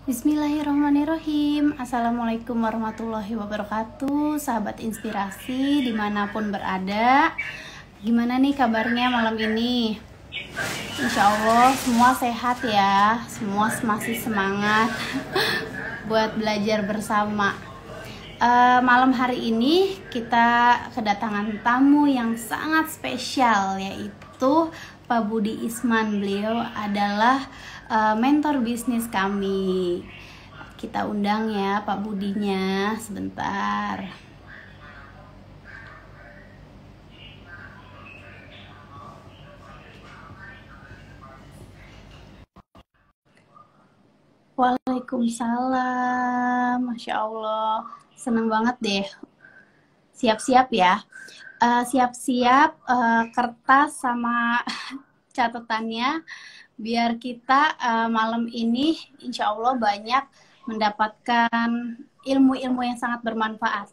Bismillahirrahmanirrahim. Assalamualaikum warahmatullahi wabarakatuh. Sahabat inspirasi dimanapun berada, gimana nih kabarnya malam ini? Insya Allah semua sehat ya, semua masih semangat buat belajar bersama. Malam hari ini kita kedatangan tamu yang sangat spesial, yaitu Pak Budi Isman. Beliau adalah mentor bisnis kami. Kita undang ya Pak Budinya sebentar. Waalaikumsalam. Masya Allah, seneng banget deh. Siap-siap ya. Siap-siap kertas sama catatannya, biar kita malam ini insya Allah banyak mendapatkan ilmu-ilmu yang sangat bermanfaat.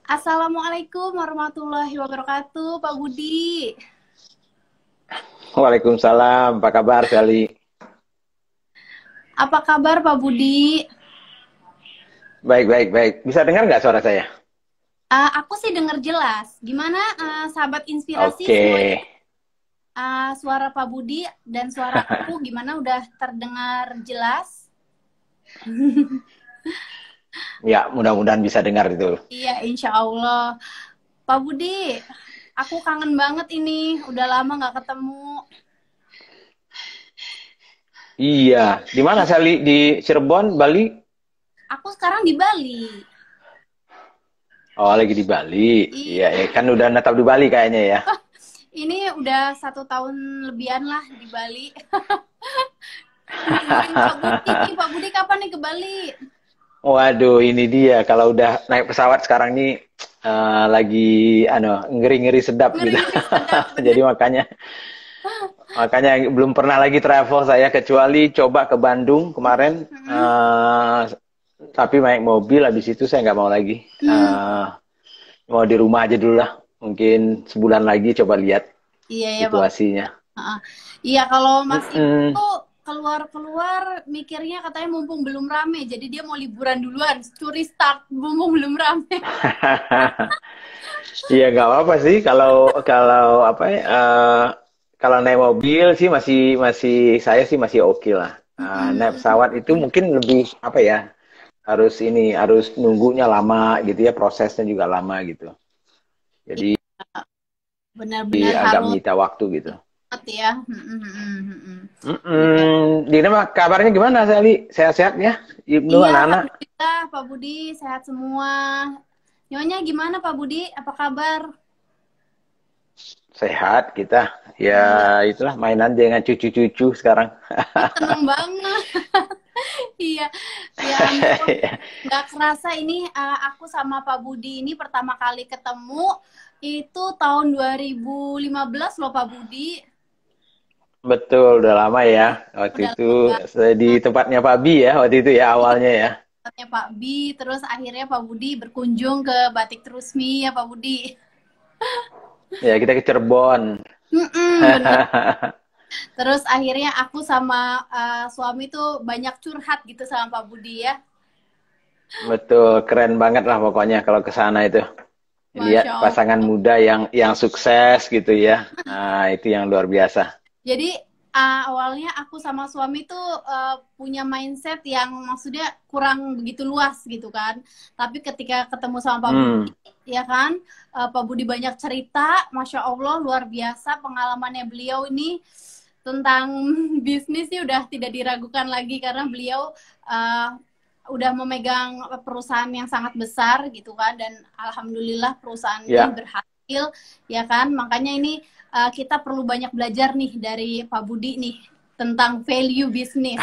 Assalamualaikum warahmatullahi wabarakatuh, Pak Budi. Waalaikumsalam, apa kabar Sally? Apa kabar Pak Budi? Baik. Bisa dengar nggak suara saya? Aku sih dengar jelas. Gimana sahabat inspirasi Oke. semuanya? Suara Pak Budi dan suara aku gimana, udah terdengar jelas? Ya, mudah-mudahan bisa dengar itu. Iya, insya Allah. Pak Budi, aku kangen banget ini. Udah lama nggak ketemu. Iya, di mana Sally? Di Cirebon, Bali? Aku sekarang di Bali. Oh, lagi di Bali. Iya. Iya, kan udah netap di Bali kayaknya ya. Ini udah 1 tahun lebihan lah di Bali. Nungguin Pak Budi kapan nih ke Bali? Waduh, ini dia. Kalau udah naik pesawat sekarang nih lagi ngeri-ngeri sedap gitu. Ngeri-ngeri sedap, Jadi makanya belum pernah lagi travel saya, kecuali coba ke Bandung kemarin. Tapi naik mobil, habis itu saya nggak mau lagi. Mau di rumah aja dulu lah. Mungkin sebulan lagi coba lihat Iya ya Pak. situasinya. Iya, kalau Mas itu keluar-keluar mikirnya katanya mumpung belum rame, jadi dia mau liburan duluan, curi start mumpung belum rame. Iya, nggak apa-apa sih kalau apa ya, kalau naik mobil sih saya sih masih oke lah. Naik pesawat itu mungkin lebih apa ya, harus nunggunya lama gitu ya, prosesnya juga lama gitu. Jadi Benar-benar agak harus menyita waktu gitu. ya. Dina, kabarnya gimana Sally? Sehat-sehat ya? Ibnu, Iya, anak-anak? alhamdulillah Pak Budi sehat semua. Nyonya gimana Pak Budi? Apa kabar? Sehat kita. Ya itulah, mainan dengan cucu-cucu sekarang. Seneng banget. Iya, ya ampun. Nggak kerasa ini aku sama Pak Budi ini pertama kali ketemu itu tahun 2015 loh Pak Budi. Betul, udah lama ya. Waktu Udah itu lama di tempatnya Pak Bi ya, waktu itu ya awalnya ya. banget Pak Bi, terus akhirnya Pak Budi berkunjung ke Batik Trusmi ya Pak Budi. Ya, kita ke Cirebon. Bener. Terus akhirnya aku sama suami tuh banyak curhat gitu sama Pak Budi ya. Betul, keren banget lah pokoknya kalau ke sana itu. Masya Lihat pasangan Allah. muda yang sukses gitu ya. Nah, itu yang luar biasa. Jadi awalnya aku sama suami tuh punya mindset yang maksudnya kurang begitu luas gitu kan. Tapi ketika ketemu sama Pak Budi, ya kan, Pak Budi banyak cerita, Masya Allah luar biasa pengalamannya beliau ini tentang bisnis sih udah tidak diragukan lagi, karena beliau udah memegang perusahaan yang sangat besar gitu kan, dan alhamdulillah perusahaan ini Ya. berhasil ya kan. Makanya ini kita perlu banyak belajar nih dari Pak Budi nih tentang value bisnis.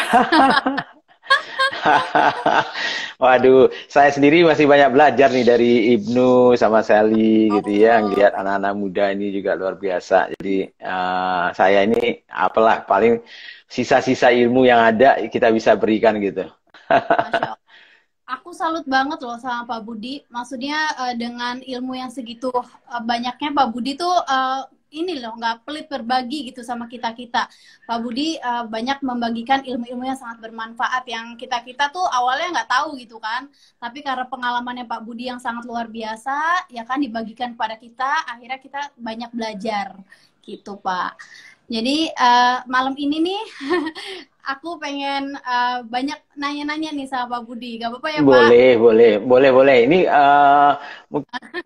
Waduh, saya sendiri masih banyak belajar nih dari Ibnu sama Sally gitu ya. Ngelihat anak-anak muda ini juga luar biasa. Jadi saya ini apalah, paling sisa-sisa ilmu yang ada kita bisa berikan gitu. Masya Allah. Aku salut banget loh sama Pak Budi. Maksudnya dengan ilmu yang segitu banyaknya Pak Budi tuh ini loh, nggak pelit berbagi gitu sama kita-kita. Pak Budi banyak membagikan ilmu-ilmu yang sangat bermanfaat yang kita-kita tuh awalnya nggak tahu gitu kan. Tapi karena pengalamannya Pak Budi yang sangat luar biasa, ya kan dibagikan kepada kita, akhirnya kita banyak belajar gitu Pak. Jadi malam ini nih aku pengen banyak nanya-nanya nih sama Pak Budi. Gak apa-apa ya Pak? Boleh. Ini mungkin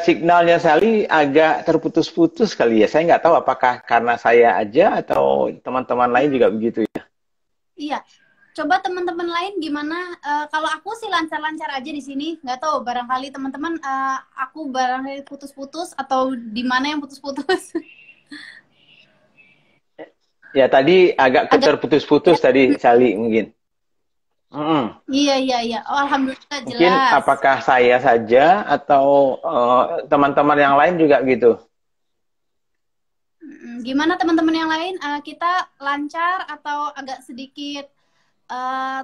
signalnya Sally agak terputus-putus kali ya. Saya nggak tahu apakah karena saya aja atau teman-teman lain juga begitu ya. Iya. Coba teman-teman lain gimana? Kalau aku sih lancar-lancar aja di sini. Nggak tahu, barangkali teman-teman aku barangkali putus-putus atau di mana yang putus-putus. Ya tadi agak terputus-putus tadi Sally mungkin. Iya. Oh, alhamdulillah Mungkin jelas. apakah saya saja atau teman-teman yang lain juga gitu? Gimana teman-teman yang lain? Kita lancar atau agak sedikit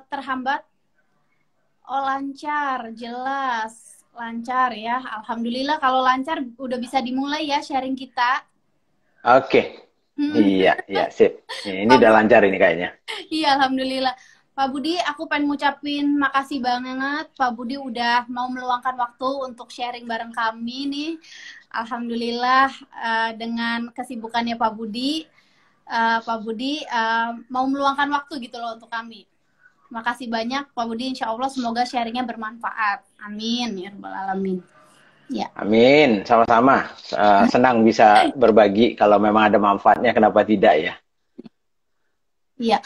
terhambat? Oh, lancar, jelas. Lancar ya. Alhamdulillah kalau lancar udah bisa dimulai ya sharing kita. Oke. Iya, sip. Ini udah lancar ini kayaknya. Iya, alhamdulillah. Pak Budi, aku pengen ngucapin makasih banget. Pak Budi udah mau meluangkan waktu untuk sharing bareng kami nih. Alhamdulillah dengan kesibukannya Pak Budi mau meluangkan waktu gitu loh untuk kami. Makasih banyak Pak Budi. Insya Allah semoga sharingnya bermanfaat. Amin ya rabbal alamin. Ya. Amin, sama-sama. Senang bisa berbagi kalau memang ada manfaatnya, kenapa tidak ya? Iya.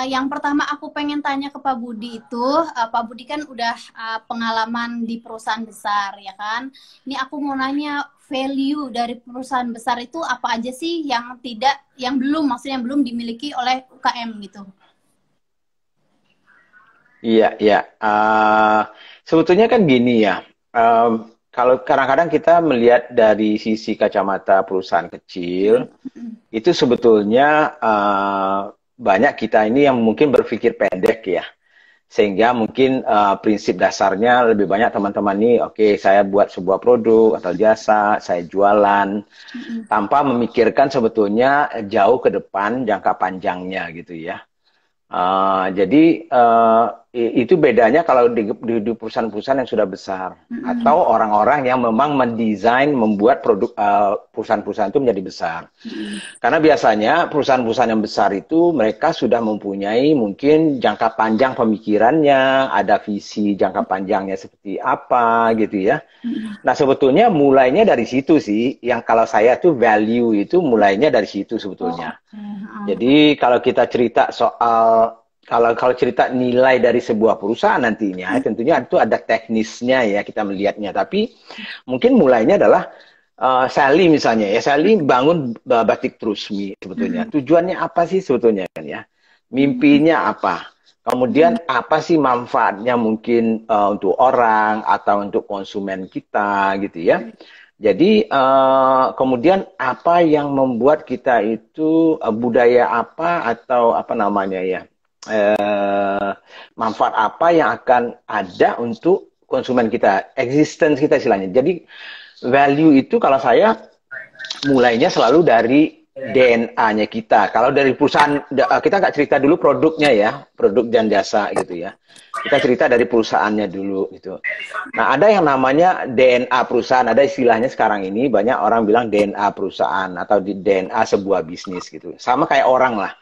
Yang pertama aku pengen tanya ke Pak Budi itu, Pak Budi kan udah pengalaman di perusahaan besar ya kan. Ini aku mau nanya value dari perusahaan besar itu apa aja sih yang maksudnya yang belum dimiliki oleh UKM gitu. Iya. Sebetulnya kan gini ya. Kalau kadang-kadang kita melihat dari sisi kacamata perusahaan kecil, itu sebetulnya banyak kita ini yang mungkin berpikir pendek ya. Sehingga mungkin prinsip dasarnya lebih banyak teman-teman ini, oke, saya buat sebuah produk atau jasa, saya jualan, tanpa memikirkan sebetulnya jauh ke depan jangka panjangnya gitu ya. Jadi itu bedanya kalau di perusahaan-perusahaan yang sudah besar atau orang-orang yang memang mendesain membuat produk perusahaan-perusahaan itu menjadi besar. Karena biasanya perusahaan-perusahaan yang besar itu mereka sudah mempunyai mungkin jangka panjang pemikirannya, ada visi jangka panjangnya seperti apa gitu ya. Nah sebetulnya mulainya dari situ sih, yang kalau saya tuh value itu mulainya dari situ sebetulnya. Jadi kalau kita cerita soal kalau cerita nilai dari sebuah perusahaan nantinya, tentunya itu ada teknisnya ya kita melihatnya. Tapi mungkin mulainya adalah Sally misalnya ya, Sally bangun Batik Trusmi sebetulnya. Tujuannya apa sih sebetulnya kan ya? Mimpinya apa? Kemudian apa sih manfaatnya mungkin untuk orang atau untuk konsumen kita gitu ya? Jadi kemudian apa yang membuat kita itu budaya apa atau apa namanya ya? Manfaat apa yang akan ada untuk konsumen kita, existence kita istilahnya. Jadi value itu kalau saya mulainya selalu dari DNA-nya kita. Kalau dari perusahaan, kita nggak cerita dulu produknya ya, produk dan jasa gitu ya. Kita cerita dari perusahaannya dulu gitu. Nah ada yang namanya DNA perusahaan, ada istilahnya sekarang ini banyak orang bilang DNA perusahaan atau DNA sebuah bisnis gitu. Sama kayak orang lah.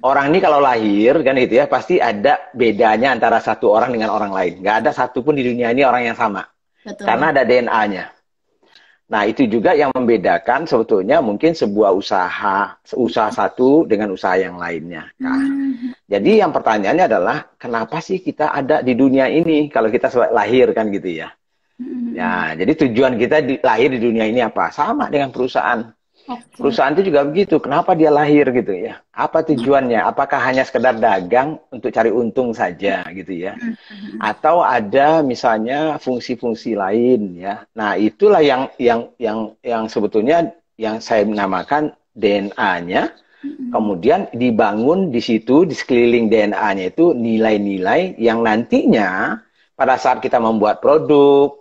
Orang ini kalau lahir kan gitu ya pasti ada bedanya antara satu orang dengan orang lain. Nggak ada satupun di dunia ini orang yang sama. Betul. Karena ada DNA-nya. Nah itu juga yang membedakan sebetulnya mungkin sebuah usaha satu dengan usaha yang lainnya. Nah, jadi yang pertanyaannya adalah kenapa sih kita ada di dunia ini kalau kita lahir kan gitu ya. Ya jadi tujuan kita lahir di dunia ini apa? Sama dengan perusahaan. Perusahaan itu juga begitu. Kenapa dia lahir gitu ya? Apa tujuannya? Apakah hanya sekedar dagang untuk cari untung saja gitu ya? Atau ada misalnya fungsi-fungsi lain ya? Nah itulah yang sebetulnya yang saya namakan DNA-nya. Kemudian dibangun di situ di sekeliling DNA-nya itu nilai-nilai yang nantinya pada saat kita membuat produk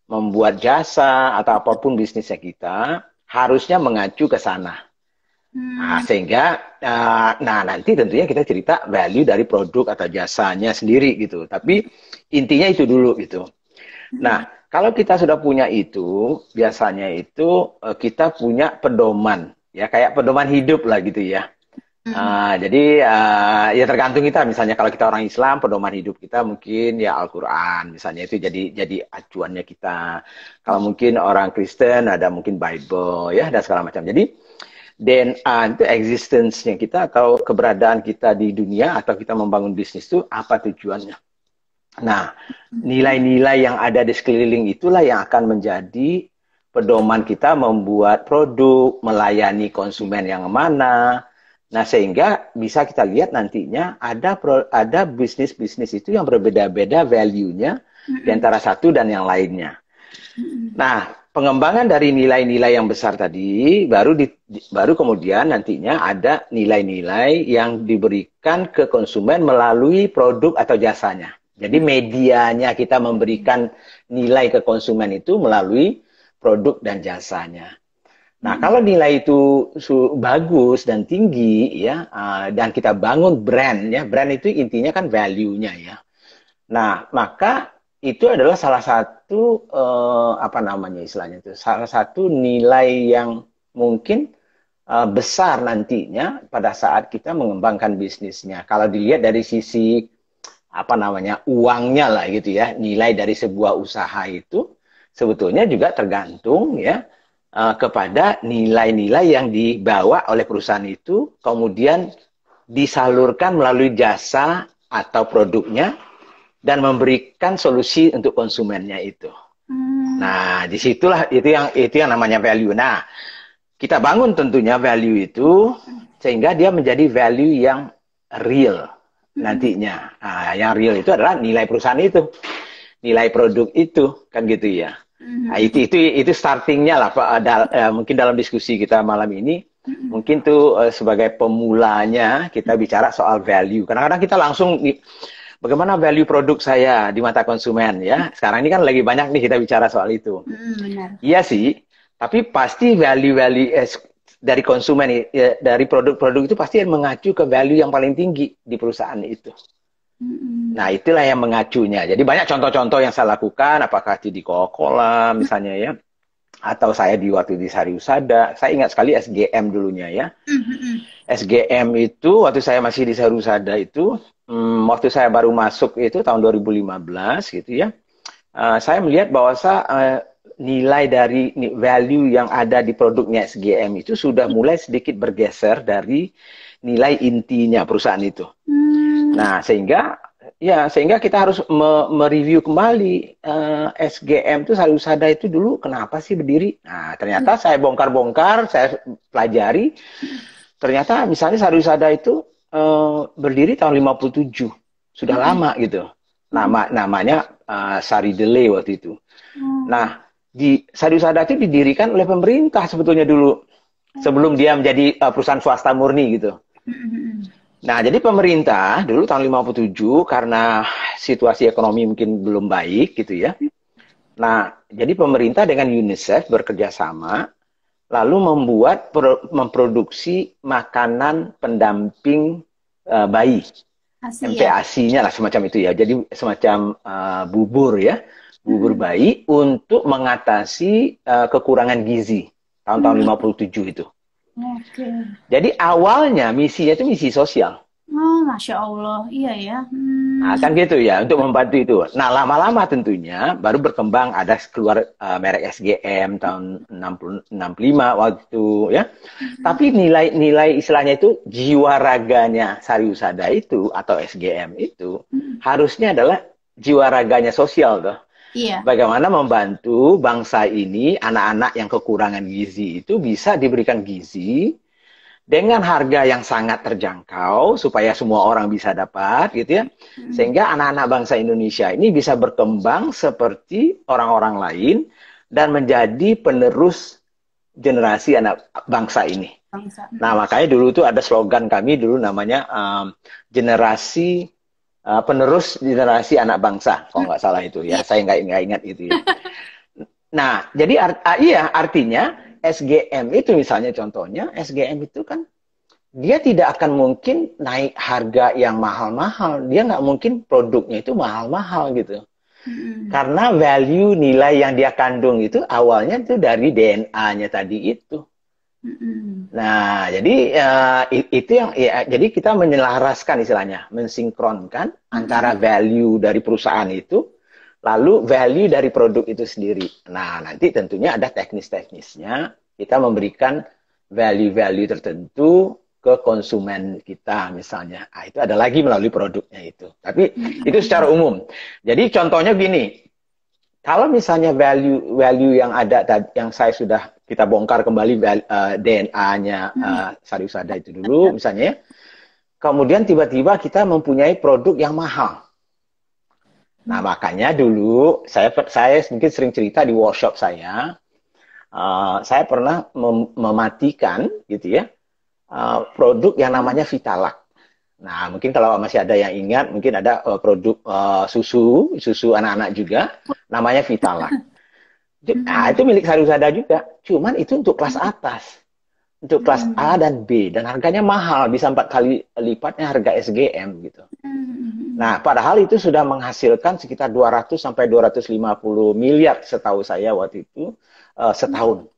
membuat jasa atau apapun bisnisnya kita harusnya mengacu ke sana. Nah, sehingga nah nanti tentunya kita cerita value dari produk atau jasanya sendiri gitu. Tapi intinya itu dulu gitu. Nah, kalau kita sudah punya itu, biasanya itu kita punya pedoman ya, kayak pedoman hidup lah gitu ya. Jadi ya tergantung kita, misalnya kalau kita orang Islam, pedoman hidup kita mungkin ya Al-Quran, misalnya itu jadi acuannya kita. Kalau mungkin orang Kristen ada mungkin Bible ya dan segala macam. Jadi DNA itu existence-nya kita atau keberadaan kita di dunia atau kita membangun bisnis itu apa tujuannya. Nah, nilai-nilai yang ada di sekeliling itulah yang akan menjadi pedoman kita membuat produk, melayani konsumen yang mana. Nah, sehingga bisa kita lihat nantinya ada bisnis-bisnis itu yang berbeda-beda value-nya di antara satu dan yang lainnya. Nah, pengembangan dari nilai-nilai yang besar tadi, baru kemudian nantinya ada nilai-nilai yang diberikan ke konsumen melalui produk atau jasanya. Jadi medianya kita memberikan nilai ke konsumen itu melalui produk dan jasanya. Nah, kalau nilai itu bagus dan tinggi ya, dan kita bangun brand ya, brand itu intinya kan value-nya ya. Nah, maka itu adalah salah satu apa namanya istilahnya itu, salah satu nilai yang mungkin besar nantinya pada saat kita mengembangkan bisnisnya. Kalau dilihat dari sisi apa namanya uangnya lah gitu ya, nilai dari sebuah usaha itu sebetulnya juga tergantung ya kepada nilai-nilai yang dibawa oleh perusahaan itu, kemudian disalurkan melalui jasa atau produknya, dan memberikan solusi untuk konsumennya itu. Nah, disitulah itu yang namanya value. Nah, kita bangun tentunya value itu, sehingga dia menjadi value yang real nantinya. Nah, yang real itu adalah nilai perusahaan itu, nilai produk itu, kan gitu ya. Nah, itu startingnya lah Pak. Mungkin dalam diskusi kita malam ini mungkin tuh sebagai pemulanya kita bicara soal value. Kadang-kadang kita langsung bagaimana value produk saya di mata konsumen ya. Sekarang ini kan lagi banyak nih kita bicara soal itu. Benar. Iya sih, tapi pasti value dari konsumen ya, dari produk-produk itu pasti mengacu ke value yang paling tinggi di perusahaan itu. Nah, itulah yang mengacunya. Jadi banyak contoh-contoh yang saya lakukan, apakah itu di Coca-Cola misalnya ya, atau saya waktu di Sari Usada. Saya ingat sekali SGM dulunya ya. SGM itu waktu saya masih di Sari Usada itu, waktu saya baru masuk itu tahun 2015 gitu ya. Saya melihat bahwa nilai dari value yang ada di produknya SGM itu sudah mulai sedikit bergeser dari nilai intinya perusahaan itu. Nah, sehingga kita harus mereview kembali SGM itu Sari Usada itu dulu kenapa sih berdiri. Nah, ternyata saya bongkar-bongkar, saya pelajari. Ternyata misalnya Sari Usada itu berdiri tahun 57. Sudah lama gitu. Namanya Sari Delay waktu itu. Nah, di Sari Usada itu didirikan oleh pemerintah sebetulnya dulu. Sebelum dia menjadi perusahaan swasta murni gitu. Nah, jadi pemerintah dulu tahun 57 karena situasi ekonomi mungkin belum baik gitu ya. Nah, jadi pemerintah dengan UNICEF bekerja sama lalu memproduksi makanan pendamping bayi. MPASI-nya lah semacam itu ya. Jadi semacam bubur ya, bubur bayi untuk mengatasi kekurangan gizi tahun-tahun 57 itu. Jadi awalnya misinya itu misi sosial. Oh, Masya Allah, iya ya. Nah, kan gitu ya, untuk membantu itu. Nah, lama-lama tentunya baru berkembang, ada keluar merek SGM tahun 65 waktu ya. Tapi nilai istilahnya itu jiwa raganya Sari Usada itu atau SGM itu harusnya adalah jiwa raganya sosial tuh. Iya. Bagaimana membantu bangsa ini, anak-anak yang kekurangan gizi itu bisa diberikan gizi dengan harga yang sangat terjangkau supaya semua orang bisa dapat gitu ya. Sehingga anak-anak bangsa Indonesia ini bisa berkembang seperti orang-orang lain dan menjadi penerus generasi anak bangsa ini. Nah, makanya dulu tuh ada slogan kami dulu namanya penerus generasi anak bangsa, kalau nggak salah itu ya. Saya nggak ingat itu ya. Nah, jadi iya artinya SGM itu misalnya contohnya, SGM itu kan dia tidak akan mungkin naik harga yang mahal-mahal. Dia nggak mungkin produknya itu mahal-mahal gitu. Karena value nilai yang dia kandung itu awalnya itu dari DNA-nya tadi itu. Nah, jadi itu yang ya, jadi kita menyelaraskan istilahnya, mensinkronkan antara value dari perusahaan itu, lalu value dari produk itu sendiri. Nah, nanti tentunya ada teknis-teknisnya. Kita memberikan value-value tertentu ke konsumen kita misalnya. Nah, itu ada lagi melalui produknya itu. Tapi itu secara umum. Jadi contohnya gini, kalau misalnya value yang ada yang saya sudah kita bongkar kembali DNA-nya Sariusada itu dulu misalnya, kemudian tiba-tiba kita mempunyai produk yang mahal. Nah, makanya dulu saya mungkin sering cerita di workshop saya pernah mematikan gitu ya produk yang namanya Vitalak. Nah, mungkin kalau masih ada yang ingat, mungkin ada produk susu anak-anak juga, namanya Vitalak. Nah, itu milik Sarusada juga. Cuman itu untuk kelas atas. Untuk kelas A dan B. Dan harganya mahal, bisa 4 kali lipatnya harga SGM gitu. Nah, padahal itu sudah menghasilkan sekitar 200 sampai 250 miliar setahu saya waktu itu setahun.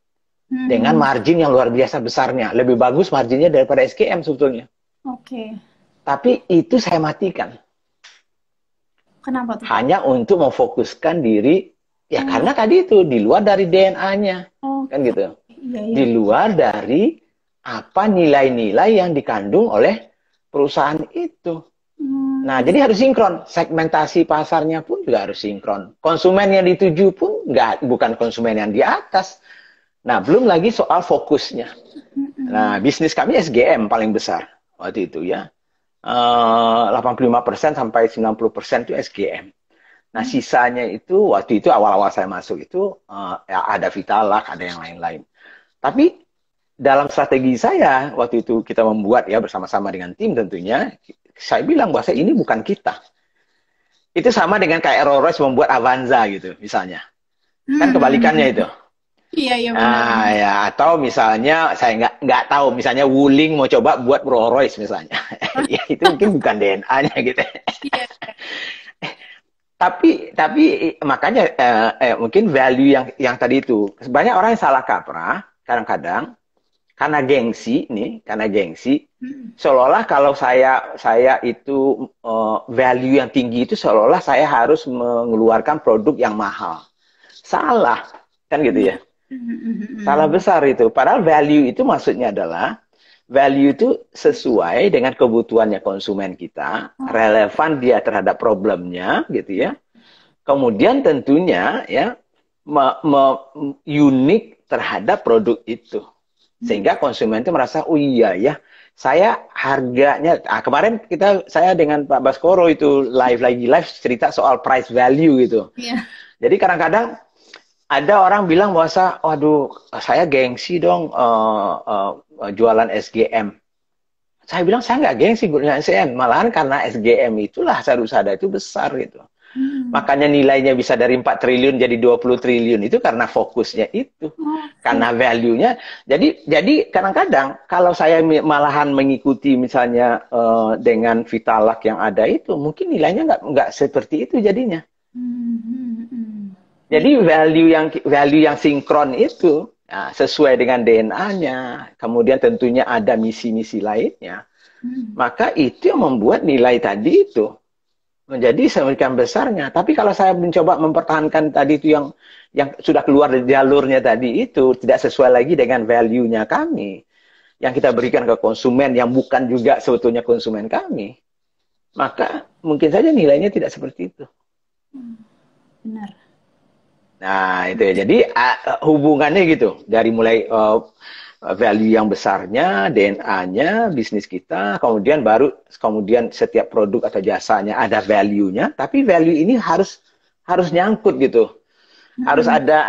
Dengan margin yang luar biasa besarnya. Lebih bagus marginnya daripada SGM sebetulnya. Oke. Tapi itu saya matikan. Kenapa tuh? Hanya untuk memfokuskan diri, ya karena tadi itu, di luar dari DNA-nya. Kan gitu. Di luar dari apa nilai-nilai yang dikandung oleh perusahaan itu. Nah, jadi harus sinkron. Segmentasi pasarnya pun juga harus sinkron. Konsumen yang dituju pun bukan konsumen yang di atas. Nah, belum lagi soal fokusnya. Nah, bisnis kami SGM paling besar waktu itu ya. 85% sampai 90% itu SGM. Nah, sisanya itu waktu itu awal-awal saya masuk itu ya ada Vitalak, ada yang lain-lain. Tapi dalam strategi saya waktu itu kita membuat ya bersama-sama dengan tim tentunya, saya bilang bahwa ini bukan kita. Itu sama dengan kayak Rolls Royce membuat Avanza gitu misalnya. Kan kebalikannya itu. Iya benar. Nah, ya atau misalnya saya nggak tahu misalnya Wuling mau coba buat Rolls Royce misalnya. Ya itu mungkin bukan DNA-nya gitu. Iya. Tapi makanya mungkin value yang tadi itu banyak orang yang salah kaprah kadang-kadang karena gengsi seolah-olah kalau saya itu value yang tinggi itu seolah-olah saya harus mengeluarkan produk yang mahal. Salah kan gitu ya. Salah besar itu. Padahal value itu maksudnya adalah value itu sesuai dengan kebutuhannya konsumen kita, relevan dia terhadap problemnya, gitu ya. Kemudian tentunya ya unik terhadap produk itu, sehingga konsumen itu merasa oh iya ya, saya harganya. Kemarin saya dengan Pak Baskoro itu live cerita soal price value gitu. Yeah. Jadi kadang-kadang ada orang bilang bahwa, waduh, saya gengsi dong jualan SGM. Saya bilang, saya nggak gengsi jualan SGM. Malahan karena SGM itulah Sarusada itu besar gitu. Makanya nilainya bisa dari 4 triliun jadi 20 triliun. Itu karena fokusnya itu. Karena value-nya. Jadi kadang-kadang kalau saya malahan mengikuti misalnya dengan Vitalak yang ada itu, mungkin nilainya nggak seperti itu jadinya. Jadi value yang sinkron itu ya, sesuai dengan DNA-nya, kemudian tentunya ada misi-misi lainnya, maka itu yang membuat nilai tadi itu menjadi semakin besarnya. Tapi kalau saya mencoba mempertahankan tadi itu yang sudah keluar dari jalurnya tadi itu tidak sesuai lagi dengan value-nya kami, yang kita berikan ke konsumen yang bukan juga sebetulnya konsumen kami, maka mungkin saja nilainya tidak seperti itu. Benar. Nah, itu ya. Jadi hubungannya gitu. Dari mulai value yang besarnya, DNA-nya, bisnis kita, kemudian setiap produk atau jasanya ada value-nya, tapi value ini harus nyangkut gitu. Harus ada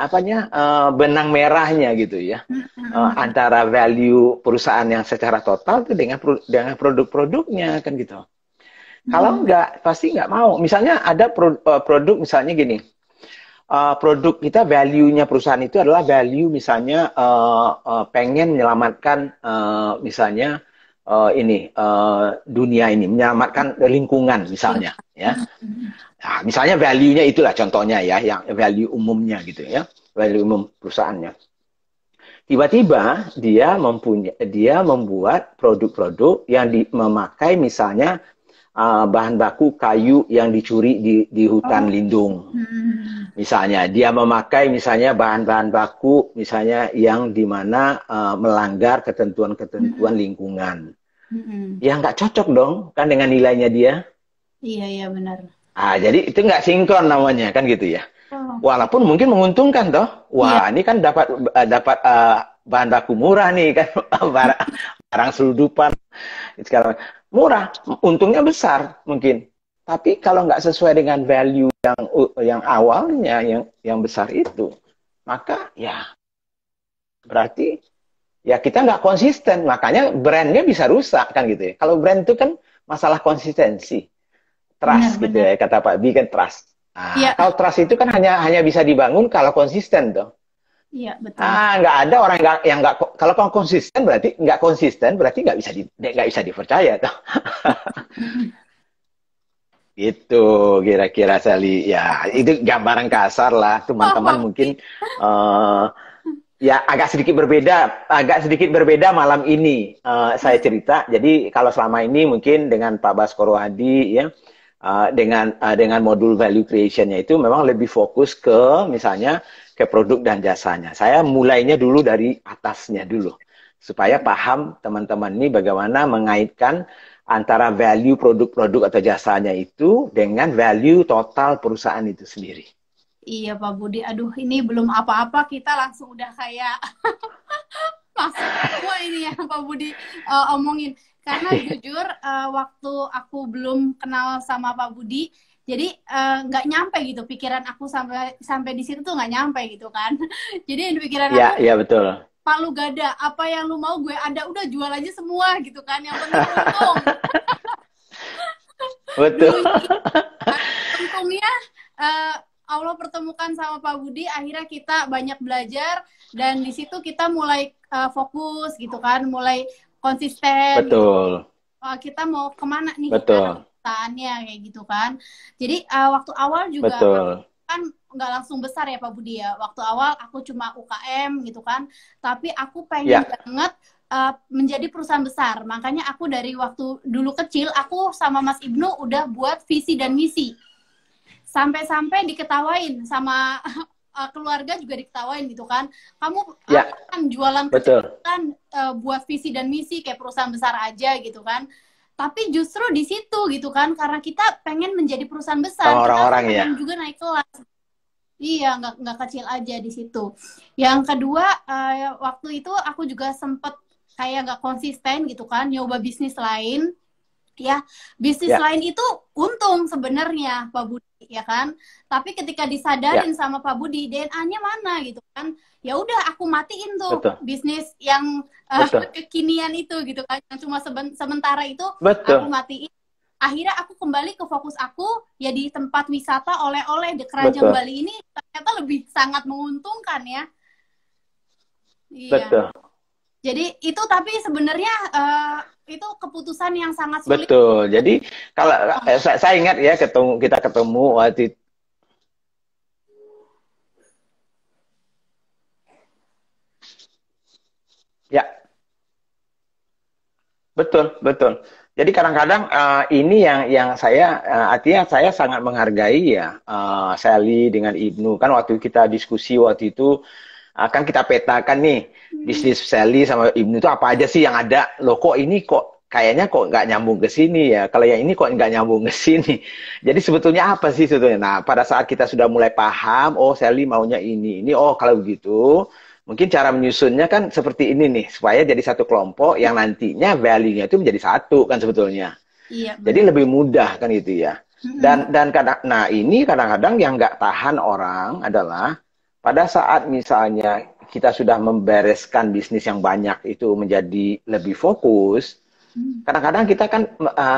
benang merahnya gitu ya. Antara value perusahaan yang secara total itu dengan produk-produknya kan gitu. Kalau enggak, pasti enggak mau. Misalnya ada produk misalnya gini. produk kita, value-nya perusahaan itu adalah value misalnya pengen menyelamatkan misalnya dunia ini, menyelamatkan lingkungan misalnya, ya. Nah, misalnya value-nya itulah contohnya ya, yang value umumnya gitu ya, value umum perusahaannya. Tiba-tiba dia membuat produk-produk yang memakai misalnya bahan baku kayu yang dicuri di hutan lindung. Misalnya dia memakai misalnya bahan-bahan baku misalnya yang dimana melanggar ketentuan-ketentuan lingkungan. Ya nggak cocok dong kan dengan nilainya dia. Iya benar. Jadi itu nggak sinkron namanya kan gitu ya. Walaupun mungkin menguntungkan toh. Wah, ini kan dapat bahan baku murah nih kan, barang selundupan sekarang murah, untungnya besar mungkin. Tapi kalau nggak sesuai dengan value yang awalnya yang besar itu, maka ya berarti ya kita nggak konsisten. Makanya brandnya bisa rusak kan gitu ya. Kalau brand itu kan masalah konsistensi, trust gitu ya, kata Pak Bi kan trust. Kalau trust itu kan hanya bisa dibangun kalau konsisten tuh. Iya betul. Nggak ada orang yang nggak, kalau konsisten berarti nggak bisa dipercaya tuh. Itu kira-kira Sally ya, itu gambaran kasar lah teman-teman. Mungkin ya agak sedikit berbeda malam ini saya cerita. Jadi kalau selama ini mungkin dengan Pak Baskoro Hadi ya, dengan modul value creation-nya itu memang lebih fokus ke misalnya ke produk dan jasanya. Saya mulainya dulu dari atasnya dulu supaya paham teman-teman ini bagaimana mengaitkan antara value produk-produk atau jasanya itu dengan value total perusahaan itu sendiri. Iya Pak Budi, aduh ini belum apa-apa kita langsung udah kayak masuk semua ini ya Pak Budi omongin. Karena jujur waktu aku belum kenal sama Pak Budi, jadi nggak nyampe gitu pikiran aku sampai di situ tuh nggak nyampe gitu kan. Jadi di pikiran aku, iya betul. Pak lu gak ada, apa yang lu mau gue ada, udah jual aja semua gitu kan. Yang penting untung. Betul. Untungnya Allah pertemukan sama Pak Budi, akhirnya kita banyak belajar dan di situ kita mulai fokus gitu kan, mulai konsisten. Betul. Gitu. Kita mau kemana nih? Betul. Perusahaannya kayak gitu kan. Jadi waktu awal juga kan nggak langsung besar ya Pak Budi ya. Waktu awal aku cuma UKM gitu kan. Tapi aku pengen banget menjadi perusahaan besar. Makanya aku dari waktu dulu kecil, aku sama Mas Ibnu udah buat visi dan misi. Sampai-sampai diketawain sama keluarga juga diketawain gitu kan. Kamu kan jualan kecil kan buat visi dan misi kayak perusahaan besar aja gitu kan. Tapi justru di situ gitu kan, karena kita pengen menjadi perusahaan besar, orang-orang kita pengen juga naik kelas. Iya, nggak kecil aja di situ. Yang kedua, waktu itu aku juga sempet kayak nggak konsisten gitu kan, nyoba bisnis lain. Ya, bisnis lain itu untung sebenarnya Pak Budi, ya kan? Tapi ketika disadarin sama Pak Budi, DNA-nya mana gitu kan? Ya udah aku matiin tuh bisnis yang kekinian itu gitu kan, yang cuma sementara itu aku matiin. Akhirnya aku kembali ke fokus aku ya di tempat wisata oleh-oleh di Keranjang Bali ini ternyata lebih sangat menguntungkan ya. Iya. Jadi itu tapi sebenarnya itu keputusan yang sangat sulit. Betul. Jadi kalau saya ingat ya kita ketemu waktu itu. Ya. Betul. Jadi kadang-kadang ini yang saya artinya saya sangat menghargai ya Sally dengan Ibnu. Kan waktu kita diskusi waktu itu kan kita petakan nih bisnis Sally sama Ibnu itu apa aja sih yang ada. Loh kok ini kok kayaknya kok nggak nyambung ke sini ya. Kalau yang ini kok nggak nyambung ke sini. Jadi sebetulnya apa sih sebetulnya? Nah, pada saat kita sudah mulai paham, oh Sally maunya ini. Oh kalau begitu, mungkin cara menyusunnya kan seperti ini nih, supaya jadi satu kelompok yang nantinya value-nya itu menjadi satu kan sebetulnya. Iya, jadi lebih mudah kan gitu ya. Dan ini kadang-kadang yang nggak tahan orang adalah pada saat misalnya kita sudah membereskan bisnis yang banyak itu menjadi lebih fokus, kadang-kadang kita kan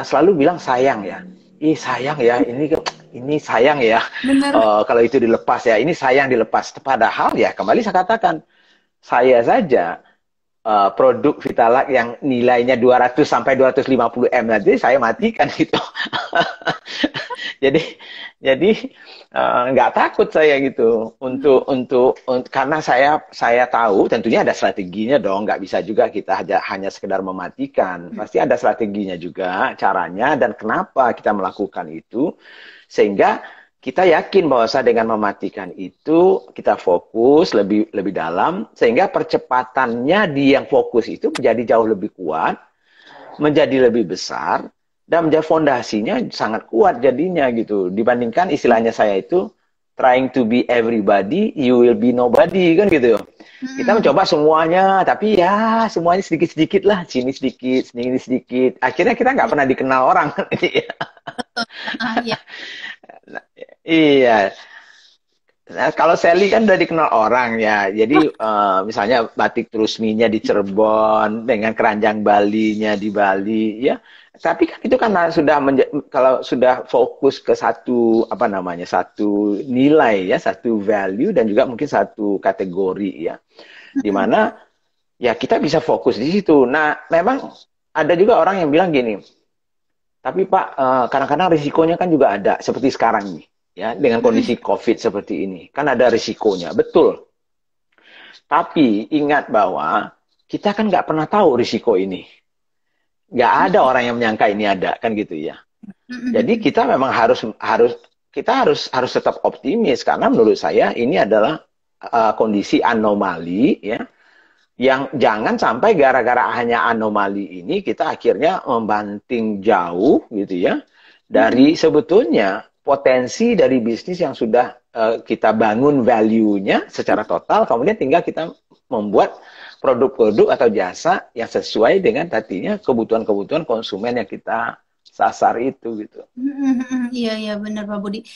selalu bilang sayang ya. Sayang ya, ini ini sayang ya, Bener. kalau itu dilepas ya, ini sayang dilepas. Padahal ya kembali saya katakan, saya saja produk Vitalac yang nilainya 200 sampai 250 M nanti saya matikan gitu. jadi jadi nggak takut saya gitu untuk karena saya tahu tentunya ada strateginya dong, nggak bisa juga kita hanya sekedar mematikan, pasti ada strateginya juga, caranya dan kenapa kita melakukan itu, sehingga kita yakin bahwa dengan mematikan itu kita fokus lebih dalam, sehingga percepatannya di yang fokus itu menjadi jauh lebih kuat, menjadi lebih besar, dan menjadi fondasinya sangat kuat jadinya gitu. Dibandingkan istilahnya saya itu trying to be everybody, you will be nobody kan gitu. Kita mencoba semuanya, tapi ya semuanya sedikit-sedikit lah, sini sedikit, sini sedikit. Akhirnya kita nggak pernah dikenal orang. Ya. Iya. Nah, kalau Sally kan udah dikenal orang ya. Jadi misalnya batik Trusminya di Cirebon dengan keranjang Balinya di Bali ya. Tapi kan itu kan kalau sudah fokus ke satu apa namanya, satu nilai ya, satu value dan juga mungkin satu kategori ya. Di mana ya kita bisa fokus di situ. Nah, memang ada juga orang yang bilang gini. Tapi Pak, kadang-kadang risikonya kan juga ada seperti sekarang nih. Ya, dengan kondisi COVID seperti ini, kan ada risikonya, betul. Tapi ingat bahwa kita kan nggak pernah tahu risiko ini. Nggak ada orang yang menyangka ini ada, kan gitu ya. Jadi kita memang harus tetap optimis karena menurut saya ini adalah kondisi anomali ya, yang jangan sampai gara-gara hanya anomali ini kita akhirnya membanting jauh gitu ya dari sebetulnya potensi dari bisnis yang sudah kita bangun value-nya secara total, kemudian tinggal kita membuat produk-produk atau jasa yang sesuai dengan tadinya kebutuhan-kebutuhan konsumen yang kita sasar itu gitu. Iya benar Pak Budi.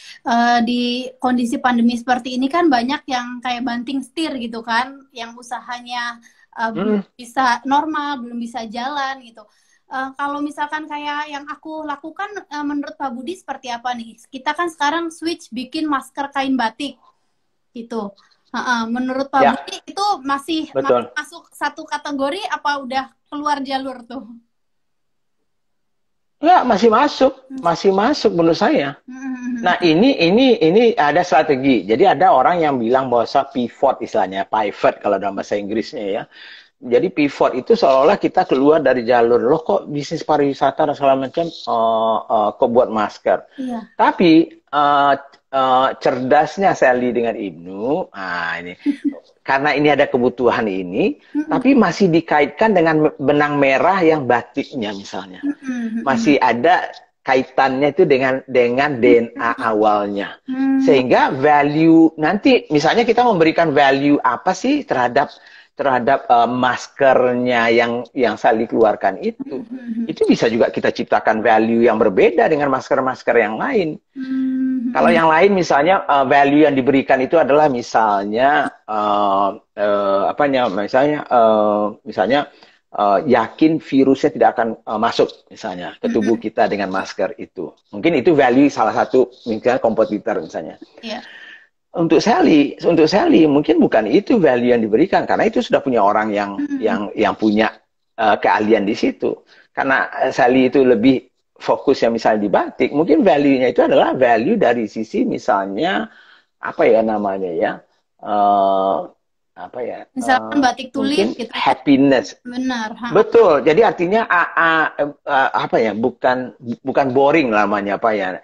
Di kondisi pandemi seperti ini kan banyak yang kayak banting setir gitu kan, yang usahanya belum bisa normal, belum bisa jalan gitu. Kalau misalkan kayak yang aku lakukan, menurut Pak Budi seperti apa nih? Kita kan sekarang switch bikin masker kain batik, gitu. Menurut Pak Budi itu masih masuk satu kategori apa udah keluar jalur tuh? Ya, masih masuk menurut saya. Nah, ini ada strategi. Jadi ada orang yang bilang bahwa pivot istilahnya, pivot kalau dalam bahasa Inggrisnya ya. Jadi pivot itu seolah-olah kita keluar dari jalur, loh kok bisnis pariwisata dan segala macam kok buat masker. Iya. Tapi cerdasnya Sally dengan Ibnu, ini karena ini ada kebutuhan ini, tapi masih dikaitkan dengan benang merah yang batiknya misalnya, masih ada kaitannya itu dengan DNA awalnya, sehingga value nanti misalnya kita memberikan value apa sih terhadap maskernya yang Sally keluarkan itu bisa juga kita ciptakan value yang berbeda dengan masker-masker yang lain. Kalau yang lain misalnya value yang diberikan itu adalah misalnya misalnya yakin virusnya tidak akan masuk misalnya ke tubuh kita dengan masker itu. Mungkin itu value salah satu misalnya kompetitor misalnya. Yeah. Untuk Sally mungkin bukan itu value yang diberikan karena itu sudah punya orang yang punya keahlian di situ. Karena Sally itu lebih fokus yang misalnya di batik, mungkin value-nya itu adalah value dari sisi misalnya apa ya namanya ya, misalkan batik tulis gitu, happiness. Benar. Betul. Jadi artinya bukan boring namanya apa ya.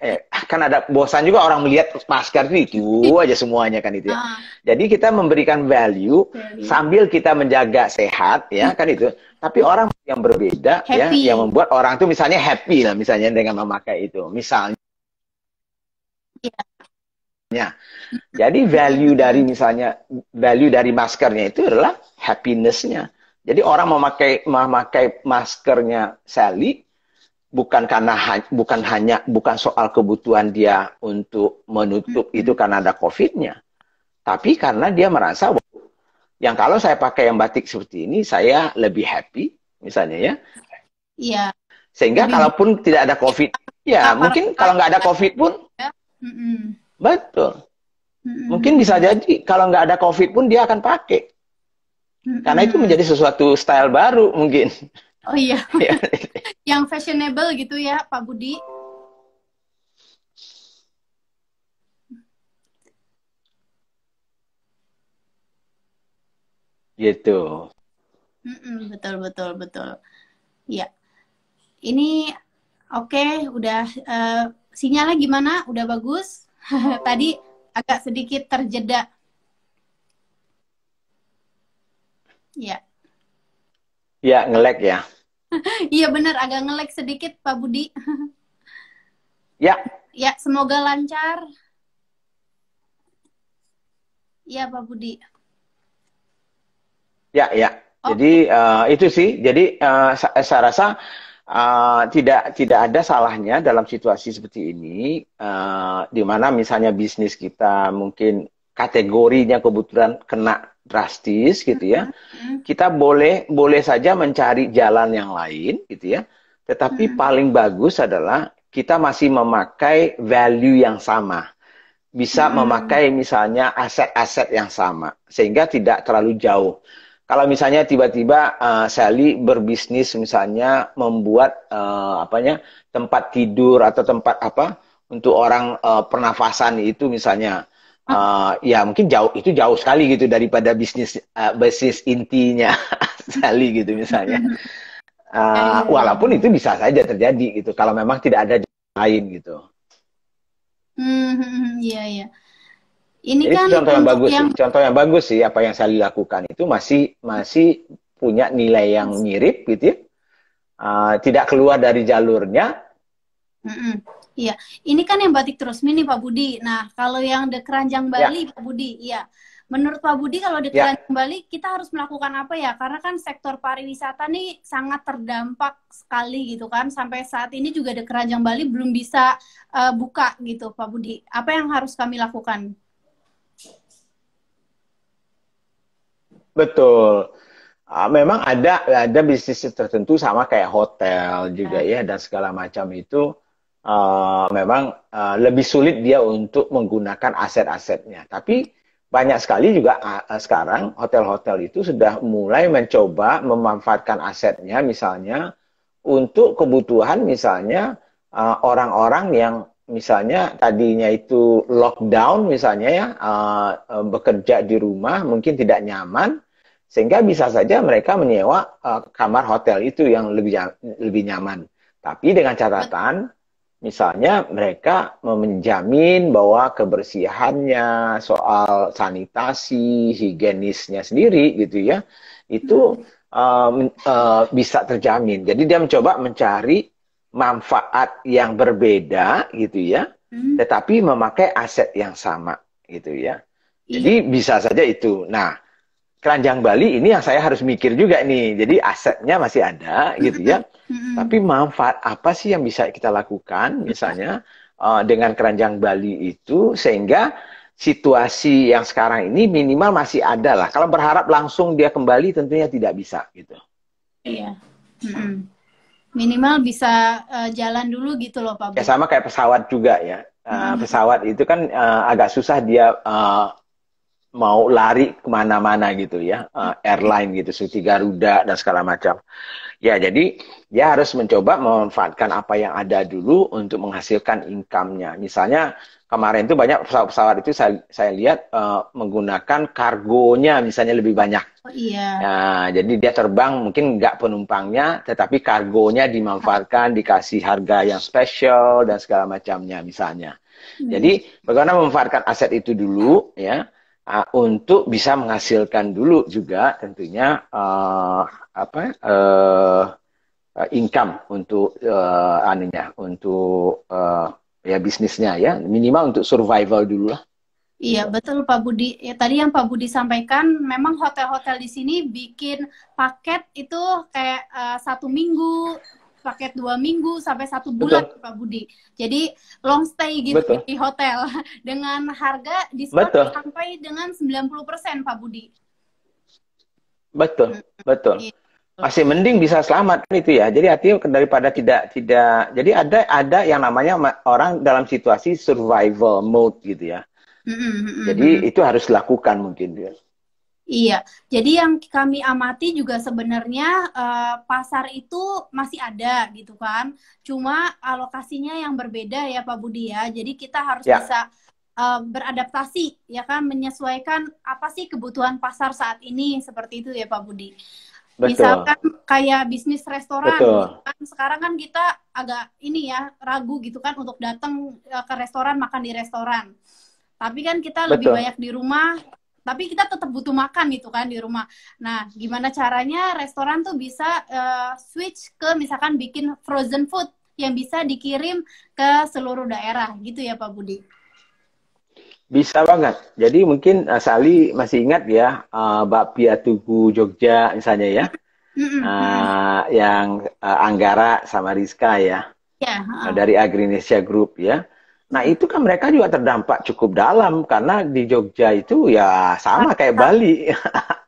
Kan ada bosan juga orang melihat masker itu aja semuanya kan itu ya. Jadi kita memberikan value sambil kita menjaga sehat ya kan itu. Tapi orang yang berbeda happy. Ya, yang membuat orang itu misalnya happy lah misalnya dengan memakai itu. Misalnya jadi value dari maskernya itu adalah happiness-nya. Jadi orang memakai maskernya Sally bukan soal kebutuhan dia untuk menutup itu karena ada COVID-nya, tapi karena dia merasa yang kalau saya pakai yang batik seperti ini saya lebih happy misalnya ya. Iya. Sehingga kalaupun tidak ada COVID, ya mungkin kalau nggak ada COVID pun Mm-mm. Betul. Mungkin Mm-mm. bisa jadi kalau nggak ada COVID pun dia akan pakai. Karena itu Mm-mm. menjadi sesuatu style baru mungkin. Oh iya, yang fashionable gitu ya, Pak Budi. Gitu. Mm-mm, betul, betul, betul. Ya, ini oke, udah sinyalnya gimana? Udah bagus? Tadi agak sedikit terjeda. Ya, Ya, nge-lag ya. iya benar, agak nge-lag sedikit, Pak Budi. Ya, Ya, semoga lancar. Ya, Pak Budi. ya, ya. Oke. Jadi itu sih. Jadi saya rasa tidak ada salahnya dalam situasi seperti ini, di mana misalnya bisnis kita mungkin kategorinya kebetulan kena drastis gitu ya. Mm-mm. Kita boleh boleh saja mencari jalan yang lain gitu ya. Tetapi Mm-mm. paling bagus adalah kita masih memakai value yang sama. Bisa Mm-mm. memakai misalnya aset-aset yang sama sehingga tidak terlalu jauh. Kalau misalnya tiba-tiba Sally berbisnis misalnya membuat apanya tempat tidur atau tempat apa untuk orang pernafasan itu misalnya ya mungkin jauh sekali gitu daripada bisnis intinya Sally gitu misalnya. Ya, ya, ya. Walaupun itu bisa saja terjadi gitu kalau memang tidak ada jalan lain gitu. Iya, iya. Ini Jadi itu kan contoh yang untuk bagus yang sih. Contoh yang bagus sih apa yang Sally lakukan itu masih punya nilai yang mirip gitu ya. Tidak keluar dari jalurnya. Mm-mm. Iya, ini kan yang batik terus mini Pak Budi. Nah, kalau yang The Keranjang Ya, Bali Pak Budi, iya. Menurut Pak Budi kalau The ya, Keranjang Bali kita harus melakukan apa ya? Karena kan sektor pariwisata nih sangat terdampak sekali gitu kan. Sampai saat ini juga The Keranjang Bali belum bisa buka gitu Pak Budi. Apa yang harus kami lakukan? betul. Memang ada bisnis tertentu sama kayak hotel juga Ya. ya dan segala macam itu memang lebih sulit dia untuk menggunakan aset-asetnya. Tapi banyak sekali juga sekarang hotel-hotel itu sudah mulai mencoba memanfaatkan asetnya misalnya untuk kebutuhan misalnya orang-orang yang misalnya tadinya itu lockdown misalnya ya bekerja di rumah mungkin tidak nyaman sehingga bisa saja mereka menyewa kamar hotel itu yang lebih nyaman. Tapi dengan catatan misalnya mereka menjamin bahwa kebersihannya, soal sanitasi, higienisnya sendiri gitu ya, itu bisa terjamin. Jadi dia mencoba mencari manfaat yang berbeda gitu ya, Hmm, tetapi memakai aset yang sama gitu ya. iya. Jadi bisa saja itu. Nah, keranjang Bali ini yang saya harus mikir juga nih. Jadi asetnya masih ada gitu ya. Mm-mm. Tapi manfaat apa sih yang bisa kita lakukan misalnya dengan keranjang Bali itu sehingga situasi yang sekarang ini minimal masih ada lah. Kalau berharap langsung dia kembali tentunya tidak bisa gitu. Iya. Mm-mm. Minimal bisa jalan dulu gitu loh Pak Ya Budi. sama kayak pesawat juga ya. Mm-mm. Pesawat itu kan agak susah dia mau lari kemana-mana gitu ya, airline gitu, seperti Garuda dan segala macam. Ya, jadi dia harus mencoba memanfaatkan apa yang ada dulu untuk menghasilkan income-nya. Misalnya kemarin itu banyak pesawat-pesawat itu saya lihat menggunakan kargonya misalnya lebih banyak. Oh iya. Nah, jadi dia terbang mungkin nggak penumpangnya, tetapi kargonya dimanfaatkan, dikasih harga yang spesial dan segala macamnya misalnya. Iya. Jadi bagaimana memanfaatkan aset itu dulu ya untuk bisa menghasilkan dulu juga tentunya income untuk anunya untuk ya bisnisnya ya minimal untuk survival dulu lah. Iya, betul Pak Budi. Ya, tadi yang Pak Budi sampaikan, memang hotel-hotel di sini bikin paket itu kayak 1 minggu, paket 2 minggu, sampai 1 bulan, Betul, Pak Budi. Jadi long stay gitu betul, di hotel dengan harga diskon betul, sampai dengan 90% Pak Budi. betul, Hmm, betul. iya. masih mending bisa selamat kan itu ya. Jadi artinya daripada tidak. Jadi ada yang namanya orang dalam situasi survival mode gitu ya. Jadi itu harus dilakukan mungkin ya. Iya, jadi yang kami amati juga sebenarnya pasar itu masih ada gitu kan. Cuma alokasinya yang berbeda ya Pak Budi ya. Jadi kita harus bisa beradaptasi ya kan, menyesuaikan apa sih kebutuhan pasar saat ini, seperti itu ya Pak Budi. Betul. Misalkan kayak bisnis restoran gitu kan. Sekarang kan kita agak ini ya ragu gitu kan untuk datang ke restoran, makan di restoran. Tapi kan kita lebih banyak di rumah. Tapi kita tetap butuh makan gitu kan di rumah. Nah, gimana caranya restoran tuh bisa switch ke misalkan bikin frozen food yang bisa dikirim ke seluruh daerah gitu ya Pak Budi? Bisa banget. Jadi mungkin Sali masih ingat ya Bakpia Tugu Jogja misalnya ya. Yang Anggara sama Rizka ya. Dari Agrinesia Group ya. Nah itu kan mereka juga terdampak cukup dalam karena di Jogja itu ya sama kayak Bali,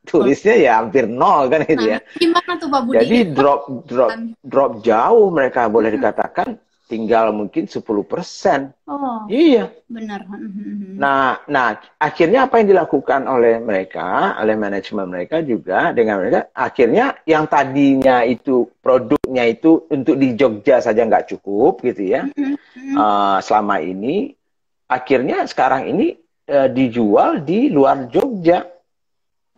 turisnya ya hampir nol kan gitu ya. Gimana tuh Pak Budi? Jadi drop jauh mereka boleh dikatakan tinggal mungkin 10%. Oh, iya. Benar. Nah akhirnya apa yang dilakukan oleh mereka, oleh manajemen mereka juga dengan mereka, akhirnya yang tadinya itu produknya itu untuk di Jogja saja nggak cukup gitu ya. Selama ini, akhirnya sekarang ini dijual di luar Jogja.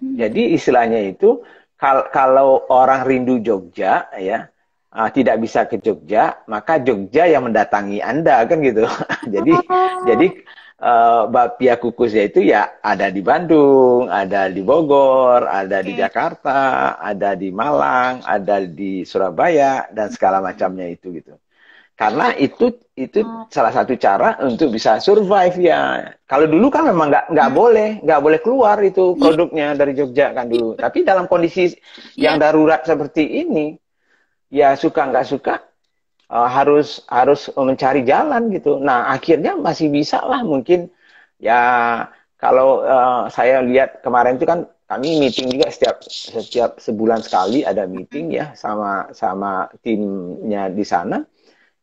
Jadi istilahnya itu kalau orang rindu Jogja ya. Tidak bisa ke Jogja, maka Jogja yang mendatangi Anda kan gitu. jadi bakpia kukusnya itu ya ada di Bandung, ada di Bogor, ada di Jakarta, ada di Malang, ada di Surabaya dan segala macamnya itu gitu. Karena itu salah satu cara untuk bisa survive ya. Kalau dulu kan memang nggak boleh keluar itu produknya dari Jogja kan dulu. Tapi dalam kondisi yang darurat seperti ini, ya suka nggak suka harus mencari jalan gitu. Nah akhirnya masih bisa lah mungkin ya kalau saya lihat kemarin itu kan kami meeting juga setiap sebulan sekali ada meeting ya sama timnya di sana.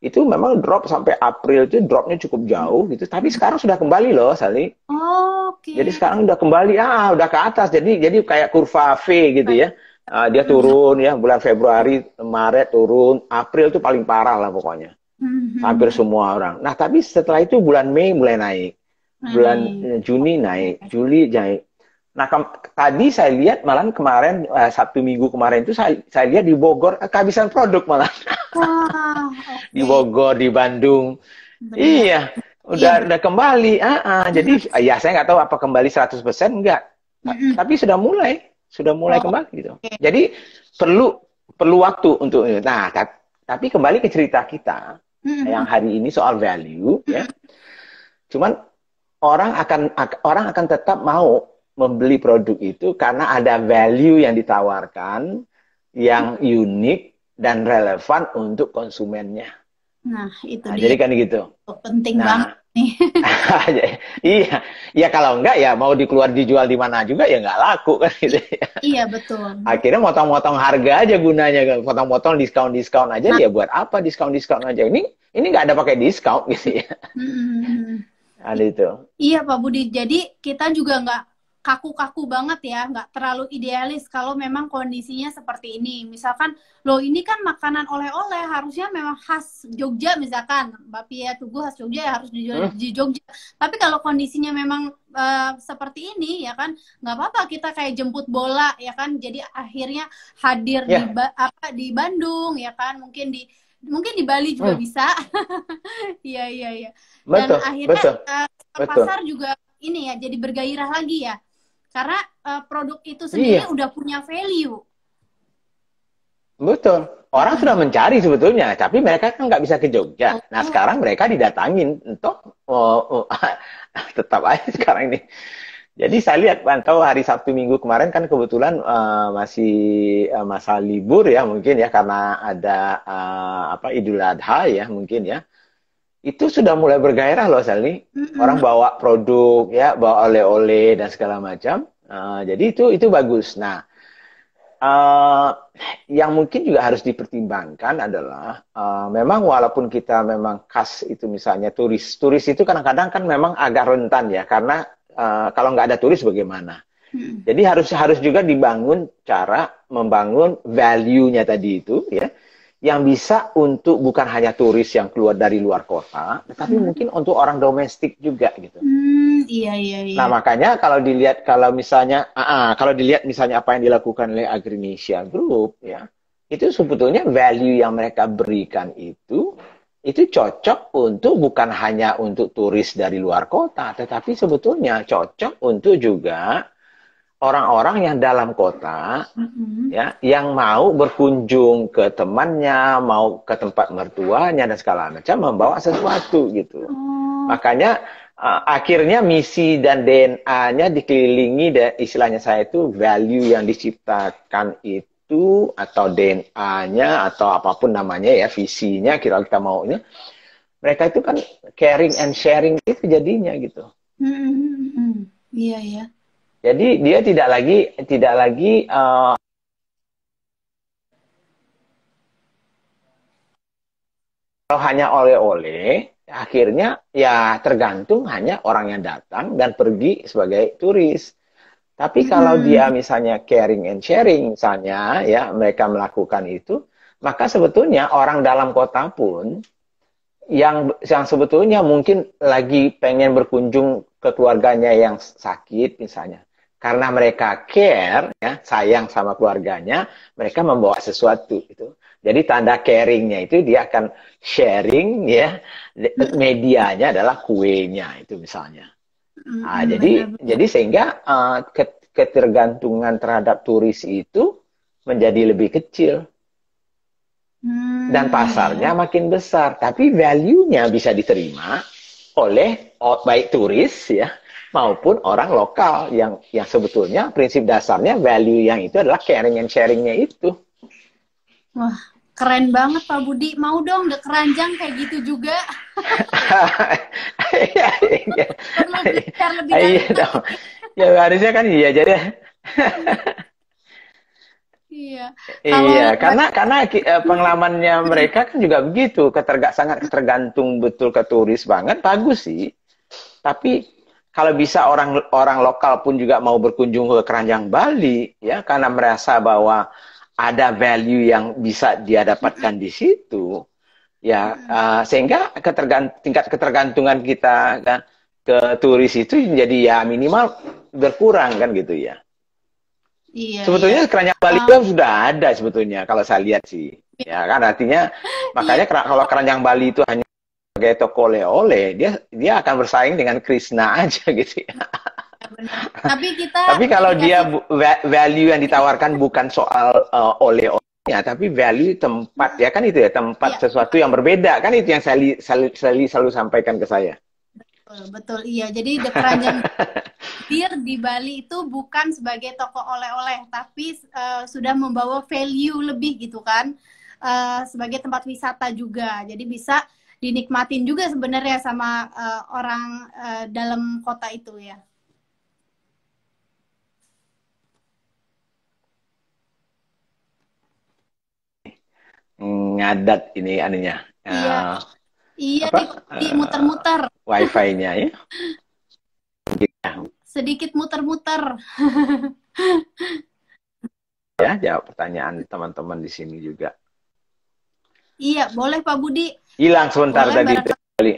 Itu memang drop sampai April itu dropnya cukup jauh gitu. Tapi sekarang sudah kembali loh Sali. Jadi sekarang udah kembali udah ke atas. Jadi kayak kurva V gitu ya. Dia turun ya bulan Februari, Maret turun, April itu paling parah lah pokoknya. Hampir semua orang. Nah, tapi setelah itu bulan Mei mulai naik. Bulan Juni naik, Juli naik. Nah, tadi saya lihat malah kemarin Sabtu Minggu kemarin itu saya lihat di Bogor kehabisan produk malah. Di Bogor, di Bandung. Iya, udah kembali. Jadi ya saya nggak tahu apa kembali 100% enggak. Tapi sudah mulai kembali gitu. Jadi perlu waktu untuk itu. Nah, tapi kembali ke cerita kita yang hari ini soal value ya. Cuman orang akan tetap mau membeli produk itu karena ada value yang ditawarkan yang unik dan relevan untuk konsumennya. Nah, itu dia. Jadi kan gitu. Penting banget nih. Iya, ya kalau enggak ya mau dijual di mana juga ya nggak laku kan gitu. Iya betul. Akhirnya motong-motong harga aja gunanya, potong-potong diskon aja. Ya buat apa diskon aja? Ini nggak ada pakai diskon gitu ya. Ada itu. Iya Pak Budi. Jadi kita juga nggak kaku-kaku banget ya, nggak terlalu idealis kalau memang kondisinya seperti ini. Misalkan, loh ini kan makanan oleh-oleh, harusnya memang khas Jogja misalkan, bakpia Tugu khas Jogja ya harus dijual di Jogja. Tapi kalau kondisinya memang seperti ini ya kan, nggak apa-apa kita kayak jemput bola ya kan, jadi akhirnya hadir di Bandung ya kan, mungkin di Bali juga bisa. Iya. Dan akhirnya pasar juga ini ya, jadi bergairah lagi ya. Karena produk itu sendiri udah punya value. Betul. Orang sudah mencari sebetulnya, tapi mereka kan nggak bisa ke Jogja. Nah, sekarang mereka didatangin. Tetap aja sekarang ini. Jadi saya lihat pantau hari Sabtu Minggu kemarin kan kebetulan masih masa libur ya mungkin ya karena ada Idul Adha ya mungkin ya. Itu sudah mulai bergairah loh Sally. Orang bawa produk ya, bawa oleh-oleh dan segala macam. Jadi itu bagus. Nah, yang mungkin juga harus dipertimbangkan adalah memang walaupun kita memang khas itu misalnya turis itu kadang-kadang kan memang agak rentan ya karena kalau nggak ada turis bagaimana? Jadi harus juga dibangun cara membangun value-nya tadi itu ya, yang bisa untuk bukan hanya turis yang keluar dari luar kota, tetapi mungkin untuk orang domestik juga gitu. Iya, iya, iya. Nah makanya kalau dilihat kalau dilihat misalnya apa yang dilakukan oleh Agrinesia Group ya, itu sebetulnya value yang mereka berikan itu cocok untuk bukan hanya untuk turis dari luar kota, tetapi sebetulnya cocok untuk juga orang-orang yang dalam kota ya yang mau berkunjung ke temannya, mau ke tempat mertuanya dan segala macam membawa sesuatu gitu. Makanya akhirnya misi dan DNA-nya dikelilingi istilahnya saya itu value yang diciptakan itu atau DNA-nya atau apapun namanya ya visinya kita maunya mereka itu kan caring and sharing itu jadinya gitu. Iya ya. Jadi dia tidak lagi kalau hanya oleh-oleh, akhirnya ya tergantung hanya orang yang datang dan pergi sebagai turis. Tapi kalau dia misalnya caring and sharing misalnya ya mereka melakukan itu, maka sebetulnya orang dalam kota pun yang sebetulnya mungkin lagi pengen berkunjung ke keluarganya yang sakit misalnya. Karena mereka care, ya, sayang sama keluarganya, mereka membawa sesuatu itu. Jadi tanda caringnya itu dia akan sharing, ya, medianya adalah kuenya itu misalnya. Nah, jadi sehingga ketergantungan terhadap turis itu menjadi lebih kecil. Dan pasarnya makin besar, tapi value-nya bisa diterima oleh baik turis ya maupun orang lokal yang sebetulnya prinsip dasarnya value yang itu adalah caring and sharing-nya itu. Wah, keren banget Pak Budi. Mau dong The Keranjang kayak gitu juga. Perlu belajar lebih Iya dong. Ya harusnya kan iya jadi. Iya. Iya, karena pengalamannya mereka kan juga begitu, sangat ketergantung betul ke turis banget, bagus sih. Tapi kalau bisa orang lokal pun juga mau berkunjung ke Keranjang Bali, ya, karena merasa bahwa ada value yang bisa dia dapatkan di situ, ya, sehingga tingkat ketergantungan kita kan, ke turis itu jadi ya minimal berkurang kan gitu ya. Iya, Sebetulnya iya. Keranjang Bali itu sudah ada sebetulnya kalau saya lihat sih. Ya kan artinya makanya kalau Keranjang Bali itu hanya sebagai toko oleh-oleh, dia akan bersaing dengan Krishna aja gitu ya. Benar. Tapi kita Tapi kalau dia dikasih value yang ditawarkan bukan soal oleh-olehnya, tapi value tempat ya kan itu ya tempat sesuatu yang berbeda kan itu yang saya selalu sampaikan ke saya. betul, iya. Jadi The Keranjang di Bali itu bukan sebagai toko oleh-oleh, tapi sudah membawa value lebih gitu kan, sebagai tempat wisata juga. Jadi bisa dinikmatin juga sebenarnya sama orang dalam kota itu ya. Ngadat ini anunya. Iya, iya Apa? di muter-muter, Wifi-nya ya. sedikit muter-muter. Ya, jawab pertanyaan teman-teman di sini juga. Iya, boleh Pak Budi. Hilang sebentar Boleh tadi.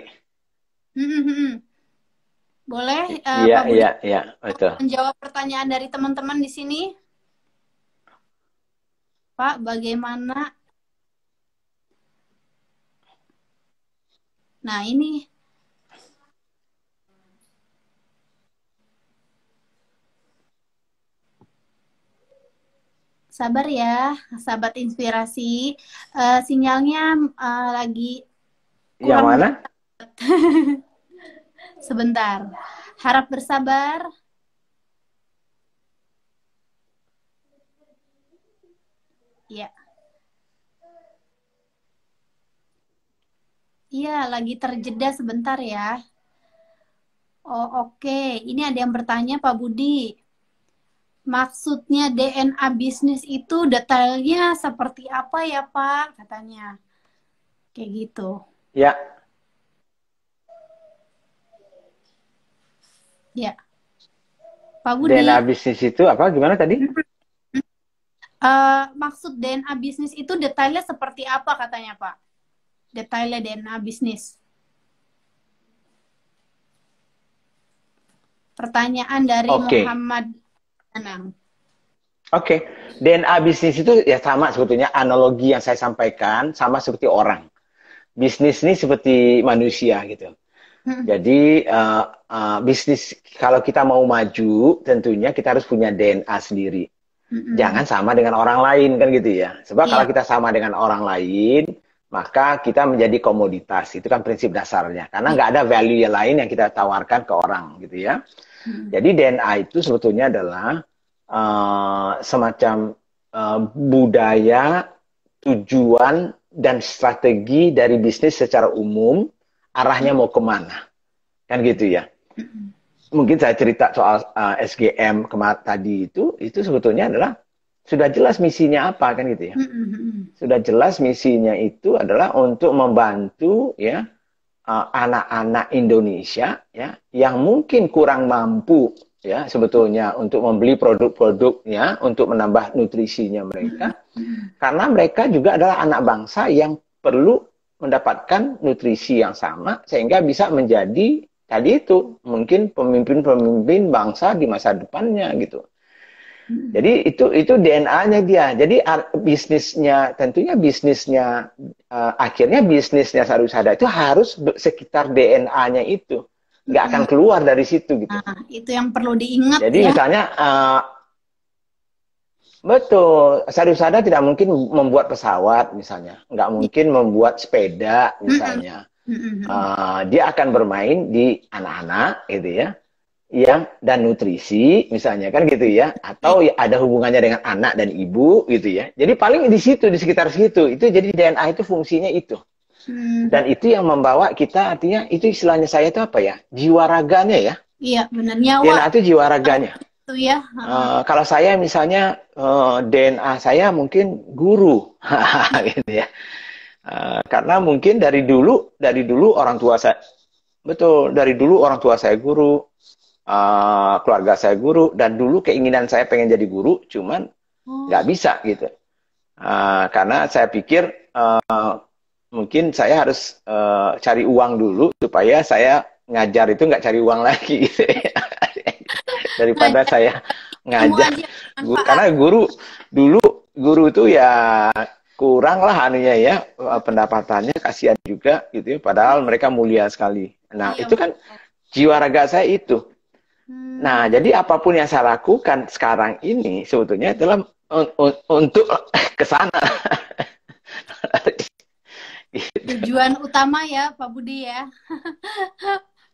Boleh Iya, Pak Budi iya, betul. menjawab pertanyaan dari teman-teman di sini? Pak, bagaimana? Nah, ini sabar ya, sahabat inspirasi. Sinyalnya lagi Yang kurang. mana? Sebentar. Harap bersabar. Ya. Iya, lagi terjeda sebentar ya. Oh, oke. Ini ada yang bertanya, Pak Budi. Maksudnya DNA bisnis itu detailnya seperti apa ya Pak? Katanya. Kayak gitu. Ya. Ya. Pak Budi. DNA bisnis itu apa? Gimana tadi? Maksud DNA bisnis itu detailnya seperti apa katanya Pak? Detailnya DNA bisnis. Pertanyaan dari Muhammad Anang. Oke, DNA bisnis itu ya sama sebetulnya analogi yang saya sampaikan sama seperti orang. Bisnis ini seperti manusia gitu. Jadi bisnis kalau kita mau maju tentunya kita harus punya DNA sendiri. Jangan sama dengan orang lain kan gitu ya. Sebab kalau kita sama dengan orang lain maka kita menjadi komoditas. Itu kan prinsip dasarnya. Karena nggak ada value yang lain yang kita tawarkan ke orang gitu ya. Jadi DNA itu sebetulnya adalah semacam budaya, tujuan, dan strategi dari bisnis secara umum, arahnya mau kemana. Kan gitu ya. Mungkin saya cerita soal SGM tadi itu sebetulnya adalah sudah jelas misinya apa kan gitu ya. Sudah jelas misinya itu adalah untuk membantu ya anak-anak Indonesia ya yang mungkin kurang mampu ya sebetulnya untuk membeli produk-produknya untuk menambah nutrisinya mereka karena mereka juga adalah anak bangsa yang perlu mendapatkan nutrisi yang sama sehingga bisa menjadi tadi itu mungkin pemimpin-pemimpin bangsa di masa depannya gitu. Jadi itu DNA-nya dia. Jadi bisnisnya tentunya bisnisnya akhirnya bisnisnya Sarusada itu harus sekitar DNA-nya itu. Nggak akan keluar dari situ gitu. Nah, itu yang perlu diingat. Jadi ya. Misalnya betul, Sarusada tidak mungkin membuat pesawat misalnya, nggak mungkin membuat sepeda misalnya. Dia akan bermain di anak-anak gitu ya. Dan nutrisi misalnya kan gitu ya atau ada hubungannya dengan anak dan ibu gitu ya jadi paling di situ di sekitar situ itu jadi DNA itu fungsinya itu dan itu yang membawa kita artinya itu istilahnya saya itu apa ya jiwa raganya ya iya benar nyawa DNA itu jiwa raganya itu ya kalau saya misalnya DNA saya mungkin guru gitu ya karena mungkin dari dulu orang tua saya betul dari dulu orang tua saya guru keluarga saya guru dan dulu keinginan saya pengen jadi guru cuman nggak bisa gitu karena saya pikir mungkin saya harus cari uang dulu supaya saya ngajar itu nggak cari uang lagi gitu ya. Daripada saya ngajar karena guru itu ya kurang lah anunya ya pendapatannya kasihan juga gitu ya padahal mereka mulia sekali nah itu kan jiwa raga saya itu. Nah, jadi apapun yang saya lakukan sekarang ini sebetulnya adalah untuk ke sana. Tujuan utama ya, Pak Budi ya.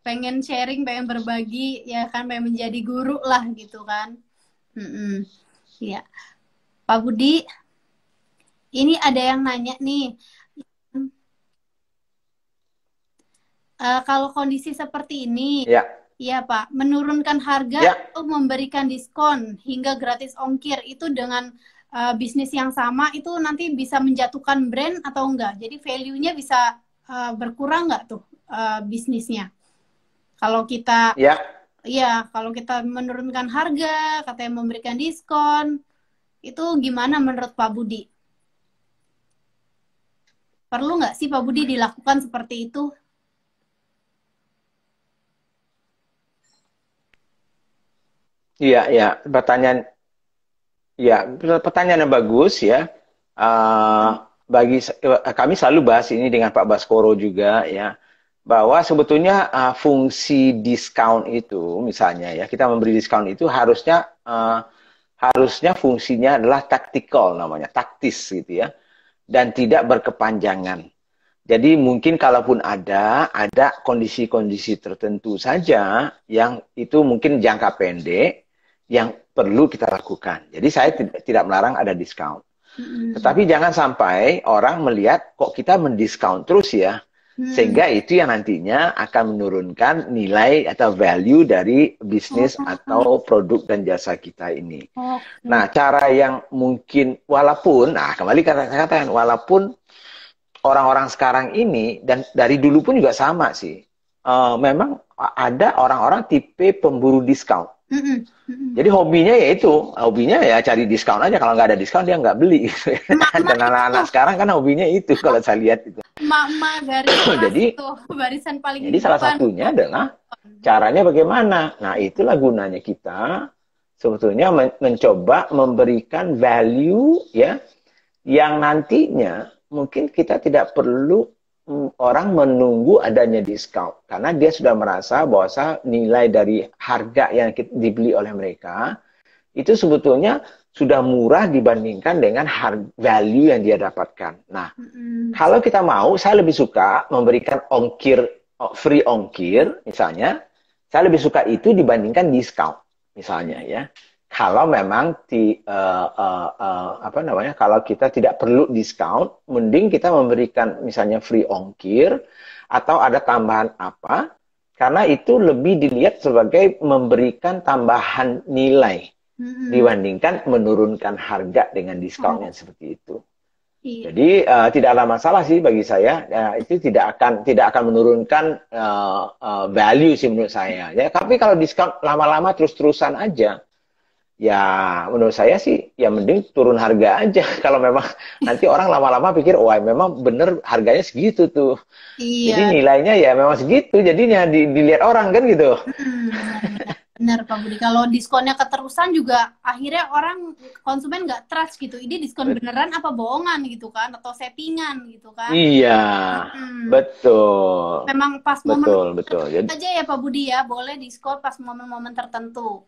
Pengen sharing, pengen berbagi, ya kan, pengen menjadi guru lah gitu kan. Ya, Pak Budi, ini ada yang nanya nih. Kalau kondisi seperti ini. Ya. Iya Pak, menurunkan harga atau memberikan diskon hingga gratis ongkir itu dengan bisnis yang sama itu nanti bisa menjatuhkan brand atau enggak? Jadi value-nya bisa berkurang nggak tuh bisnisnya? Kalau kita, kalau kita menurunkan harga, katanya memberikan diskon, itu gimana menurut Pak Budi? Perlu nggak sih Pak Budi dilakukan seperti itu? Iya, pertanyaan yang bagus ya. Bagi kami selalu bahas ini dengan Pak Baskoro juga ya, bahwa sebetulnya fungsi diskon itu misalnya ya kita memberi diskon itu harusnya fungsinya adalah tactical namanya, taktis gitu ya, dan tidak berkepanjangan. Jadi mungkin kalaupun ada kondisi-kondisi tertentu saja yang itu mungkin jangka pendek yang perlu kita lakukan. Jadi saya tidak melarang ada diskon. Tetapi jangan sampai orang melihat kok kita mendiskon terus ya. Sehingga itu yang nantinya akan menurunkan nilai atau value dari bisnis atau produk dan jasa kita ini. Nah, cara yang mungkin walaupun, nah kembali kata-kata walaupun orang-orang sekarang ini dan dari dulu pun juga sama sih, memang ada orang-orang tipe pemburu diskon. Jadi hobinya ya cari diskon aja. Kalau nggak ada diskon dia nggak beli. Dan anak-anak sekarang kan hobinya itu kalau saya lihat itu. Mak-mak garis jadi itu barisan paling jadi salah satunya adalah caranya bagaimana. Nah itulah gunanya kita sebetulnya mencoba memberikan value ya yang nantinya mungkin kita tidak perlu orang menunggu adanya diskon karena dia sudah merasa bahwa nilai dari harga yang dibeli oleh mereka itu sebetulnya sudah murah dibandingkan dengan value yang dia dapatkan. Nah, kalau kita mau, saya lebih suka memberikan free ongkir misalnya, saya lebih suka itu dibandingkan diskon misalnya ya. Kalau memang kalau kita tidak perlu diskon, mending kita memberikan misalnya free ongkir atau ada tambahan apa, karena itu lebih dilihat sebagai memberikan tambahan nilai dibandingkan menurunkan harga dengan diskon yang seperti itu. Jadi tidak ada masalah sih bagi saya, itu tidak akan menurunkan value sih menurut saya. Ya, tapi kalau diskon lama-lama terus-terusan aja. Ya, menurut saya sih, ya mending turun harga aja. Kalau memang nanti orang lama-lama pikir, wah memang bener harganya segitu tuh. Jadi nilainya ya memang segitu, jadinya dilihat orang kan gitu. Benar Pak Budi. Kalau diskonnya keterusan juga akhirnya orang konsumen nggak trust gitu. Ini diskon beneran apa bohongan gitu kan? Atau settingan gitu kan? Iya, betul. Memang pas momen betul. Jadi, aja ya Pak Budi ya, boleh diskon pas momen-momen tertentu.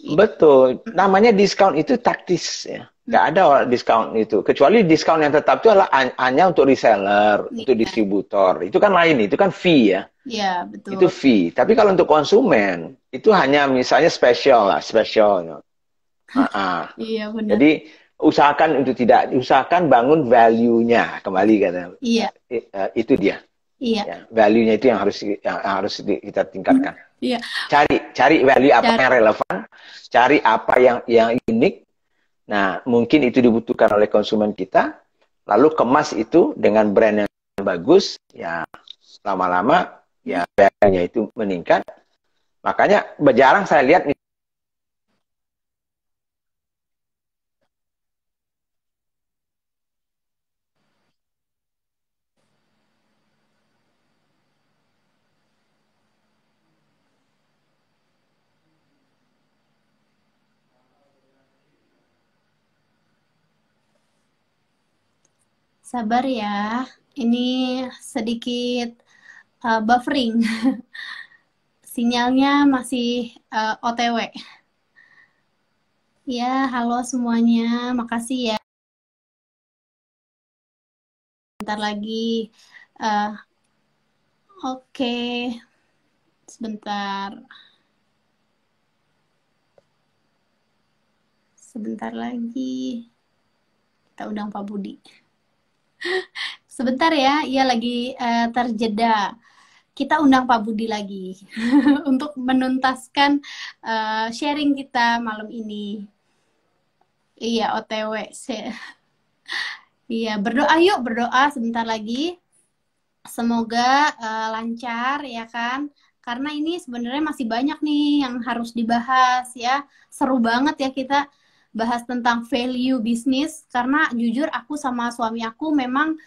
Betul, namanya diskon itu taktis ya. Nggak ada diskon itu. Kecuali diskon yang tetap itu adalah hanya untuk reseller, untuk distributor. Itu kan lain, itu kan fee ya. Iya, betul. Itu fee. Tapi kalau untuk konsumen, itu hanya misalnya spesial. Iya, benar. Jadi usahakan bangun value-nya kembali kata. Iya. Itu dia. Iya. Ya, value-nya itu yang harus kita tingkatkan. Iya. Cari value apa yang relevan, cari apa yang unik. Nah, mungkin itu dibutuhkan oleh konsumen kita, lalu kemas itu dengan brand yang bagus, ya lama-lama ya value-nya itu meningkat. Makanya jarang saya lihat nih Sabar ya, ini sedikit buffering. Sinyalnya masih OTW. Ya, halo semuanya, makasih ya. Bentar lagi. Oke, sebentar. Sebentar lagi. Kita undang Pak Budi. Sebentar ya, ia lagi terjeda. Kita undang Pak Budi lagi untuk menuntaskan sharing kita malam ini. Iya, OTW. Iya, berdoa sebentar lagi. Semoga lancar ya kan. Karena ini sebenarnya masih banyak nih yang harus dibahas ya. Seru banget ya kita bahas tentang value bisnis, karena jujur aku sama suami aku memang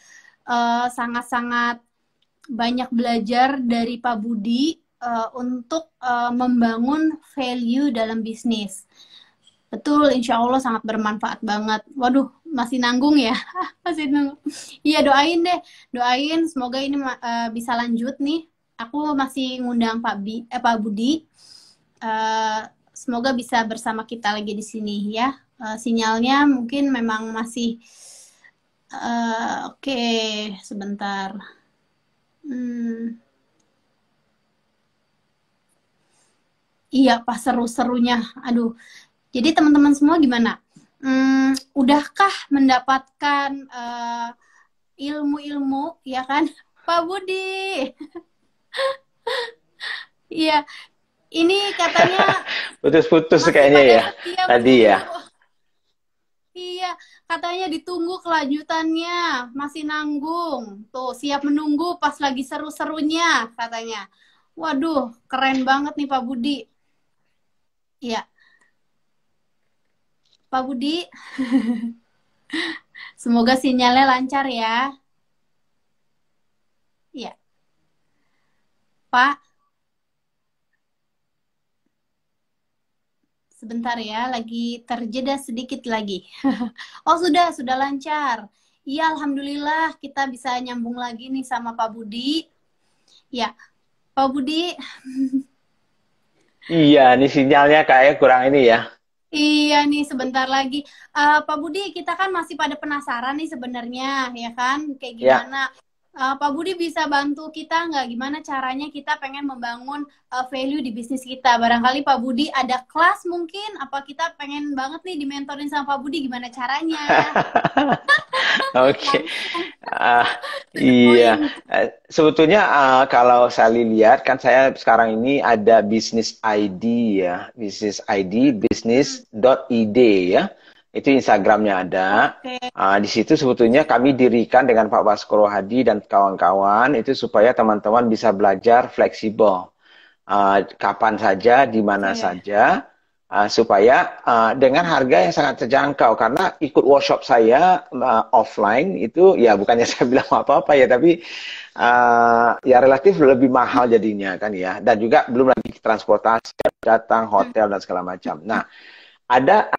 sangat-sangat banyak belajar dari Pak Budi untuk membangun value dalam bisnis. Betul, insya Allah sangat bermanfaat banget. Waduh, masih nanggung ya? Masih nanggung. Iya, doain semoga ini bisa lanjut nih. Aku masih ngundang Pak Budi. Semoga bisa bersama kita lagi di sini ya. Sinyalnya mungkin memang masih oke, sebentar. Iya, pas seru-serunya. Aduh. Jadi teman-teman semua gimana? Udahkah mendapatkan ilmu-ilmu ya kan? Pak Budi. Iya, ini katanya Putus-putus masih kayaknya pada ya setia tadi ya. menunggu. Iya, katanya ditunggu kelanjutannya, masih nanggung. Tuh, siap menunggu pas lagi seru-serunya, katanya. Waduh, keren banget nih Pak Budi. Iya, Pak Budi, semoga sinyalnya lancar ya. Iya, Pak, sebentar ya, lagi terjeda sedikit lagi. Oh, sudah lancar. Iya, alhamdulillah kita bisa nyambung lagi nih sama Pak Budi. Ya, Pak Budi, Iya, ini sinyalnya kayak kurang ini ya. iya nih sebentar lagi. Pak Budi, kita kan masih pada penasaran nih sebenarnya, ya kan? Kayak Ya. gimana? Pak Budi bisa bantu kita nggak? Gimana caranya kita pengen membangun value di bisnis kita? Barangkali Pak Budi ada kelas mungkin? Apa kita pengen banget nih dimentorin sama Pak Budi? Gimana caranya? Oke. Langsung Ah, to the iya. point. Sebetulnya kalau saya lihat kan saya sekarang ini ada bisnis ID ya, bisnis ID Hmm, bisnis.id ya. Itu Instagramnya ada. oke. Di situ sebetulnya kami dirikan dengan Pak Baskoro Hadi dan kawan-kawan itu supaya teman-teman bisa belajar fleksibel. Kapan saja, di mana Oke. saja, supaya dengan harga yang sangat terjangkau. Karena ikut workshop saya offline itu ya bukannya saya bilang apa-apa ya, tapi ya relatif lebih mahal jadinya kan ya. Dan juga belum lagi transportasi, datang, Hmm, hotel dan segala macam. Nah, ada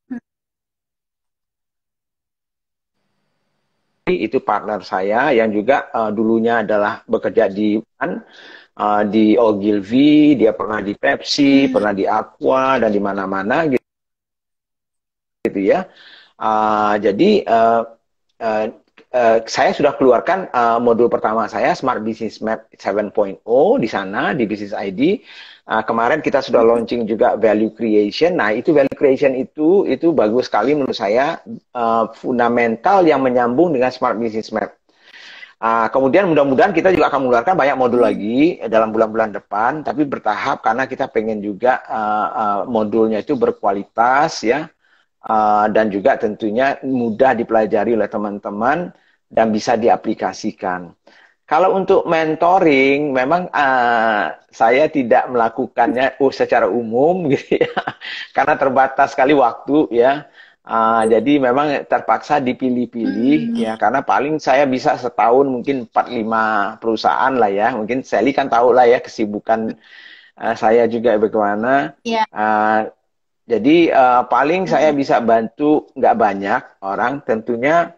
hmm, itu partner saya yang juga dulunya adalah bekerja di Ogilvy, dia pernah di Pepsi, hmm. pernah di Aqua dan di mana-mana gitu ya. Jadi uh, saya sudah keluarkan modul pertama saya Smart Business Map 7.0 di sana di Business ID. Kemarin kita sudah launching juga value creation. Nah, itu value creation itu bagus sekali menurut saya, fundamental yang menyambung dengan Smart Business Map. Kemudian mudah-mudahan kita juga akan mengeluarkan banyak modul Hmm. lagi dalam bulan-bulan depan, tapi bertahap karena kita pengen juga modulnya itu berkualitas ya, dan juga tentunya mudah dipelajari oleh teman-teman dan bisa diaplikasikan. Kalau untuk mentoring, memang saya tidak melakukannya secara umum gitu ya, karena terbatas sekali waktu ya. Jadi memang terpaksa dipilih-pilih Hmm. ya, karena paling saya bisa setahun mungkin 4-5 perusahaan lah ya. Mungkin Sally kan tahu lah ya kesibukan saya juga bagaimana. Ya. Uh, jadi paling saya Hmm. bisa bantu nggak banyak orang, tentunya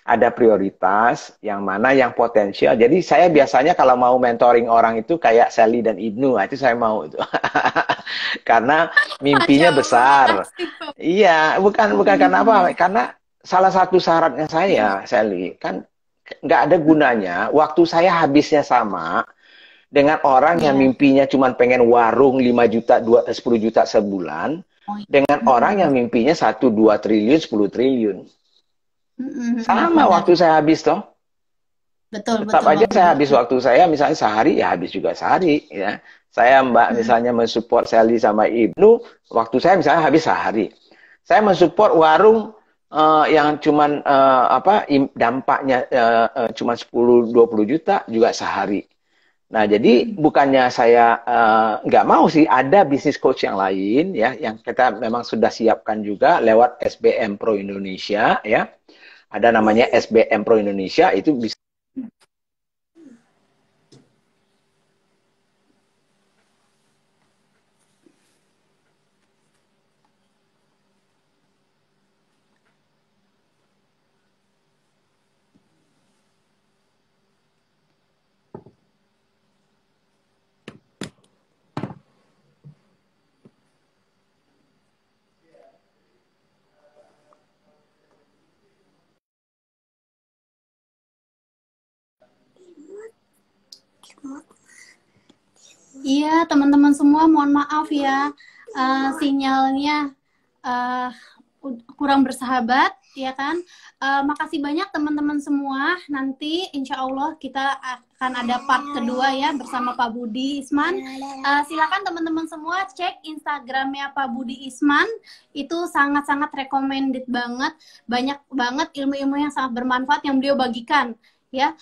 ada prioritas yang mana yang potensial. Jadi saya biasanya kalau mau mentoring orang itu kayak Sally dan Ibnu, nah, itu saya mau itu. Karena Masya mimpinya Allah, besar. asik Pak. Iya, bukan karena apa? Hmm. Karena salah satu syaratnya Hmm. saya, Sally, kan nggak ada gunanya. Waktu saya habisnya sama dengan orang yang Ya. mimpinya cuma pengen warung 5 juta, 10 juta sebulan, Oh, iya. dengan orang Hmm. yang mimpinya 1-2 triliun, 10 triliun. Hmm. Sama Benar. waktu saya habis toh. Betul, Tetap betul aja Pak saya Budi. habis waktu saya misalnya sehari, ya habis juga sehari ya. Saya Mbak Hmm. misalnya mensupport Sally sama Ibnu, waktu saya misalnya habis sehari. Saya mensupport warung yang cuman dampaknya cuma 10-20 juta juga sehari. Nah, jadi Hmm. bukannya saya nggak mau sih, ada bisnis coach yang lain ya, yang kita memang sudah siapkan juga lewat SBM Pro Indonesia ya. Ada namanya SBM Pro Indonesia, itu bisa. Iya, teman-teman semua, mohon maaf ya, sinyalnya uh, kurang bersahabat. ya kan? Makasih banyak teman-teman semua. Nanti insya Allah kita akan ada part kedua ya bersama Pak Budi Isman. Silakan teman-teman semua cek Instagramnya Pak Budi Isman. Itu sangat-sangat recommended banget. Banyak banget ilmu-ilmu yang sangat bermanfaat yang beliau bagikan. Ya,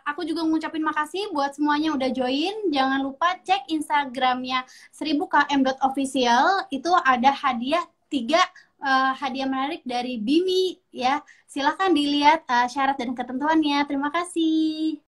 aku juga ngucapin makasih buat semuanya udah join. Jangan lupa cek Instagramnya 1000km.official. Itu ada hadiah 3 hadiah menarik dari Bimi ya. Silahkan dilihat syarat dan ketentuannya. Terima kasih.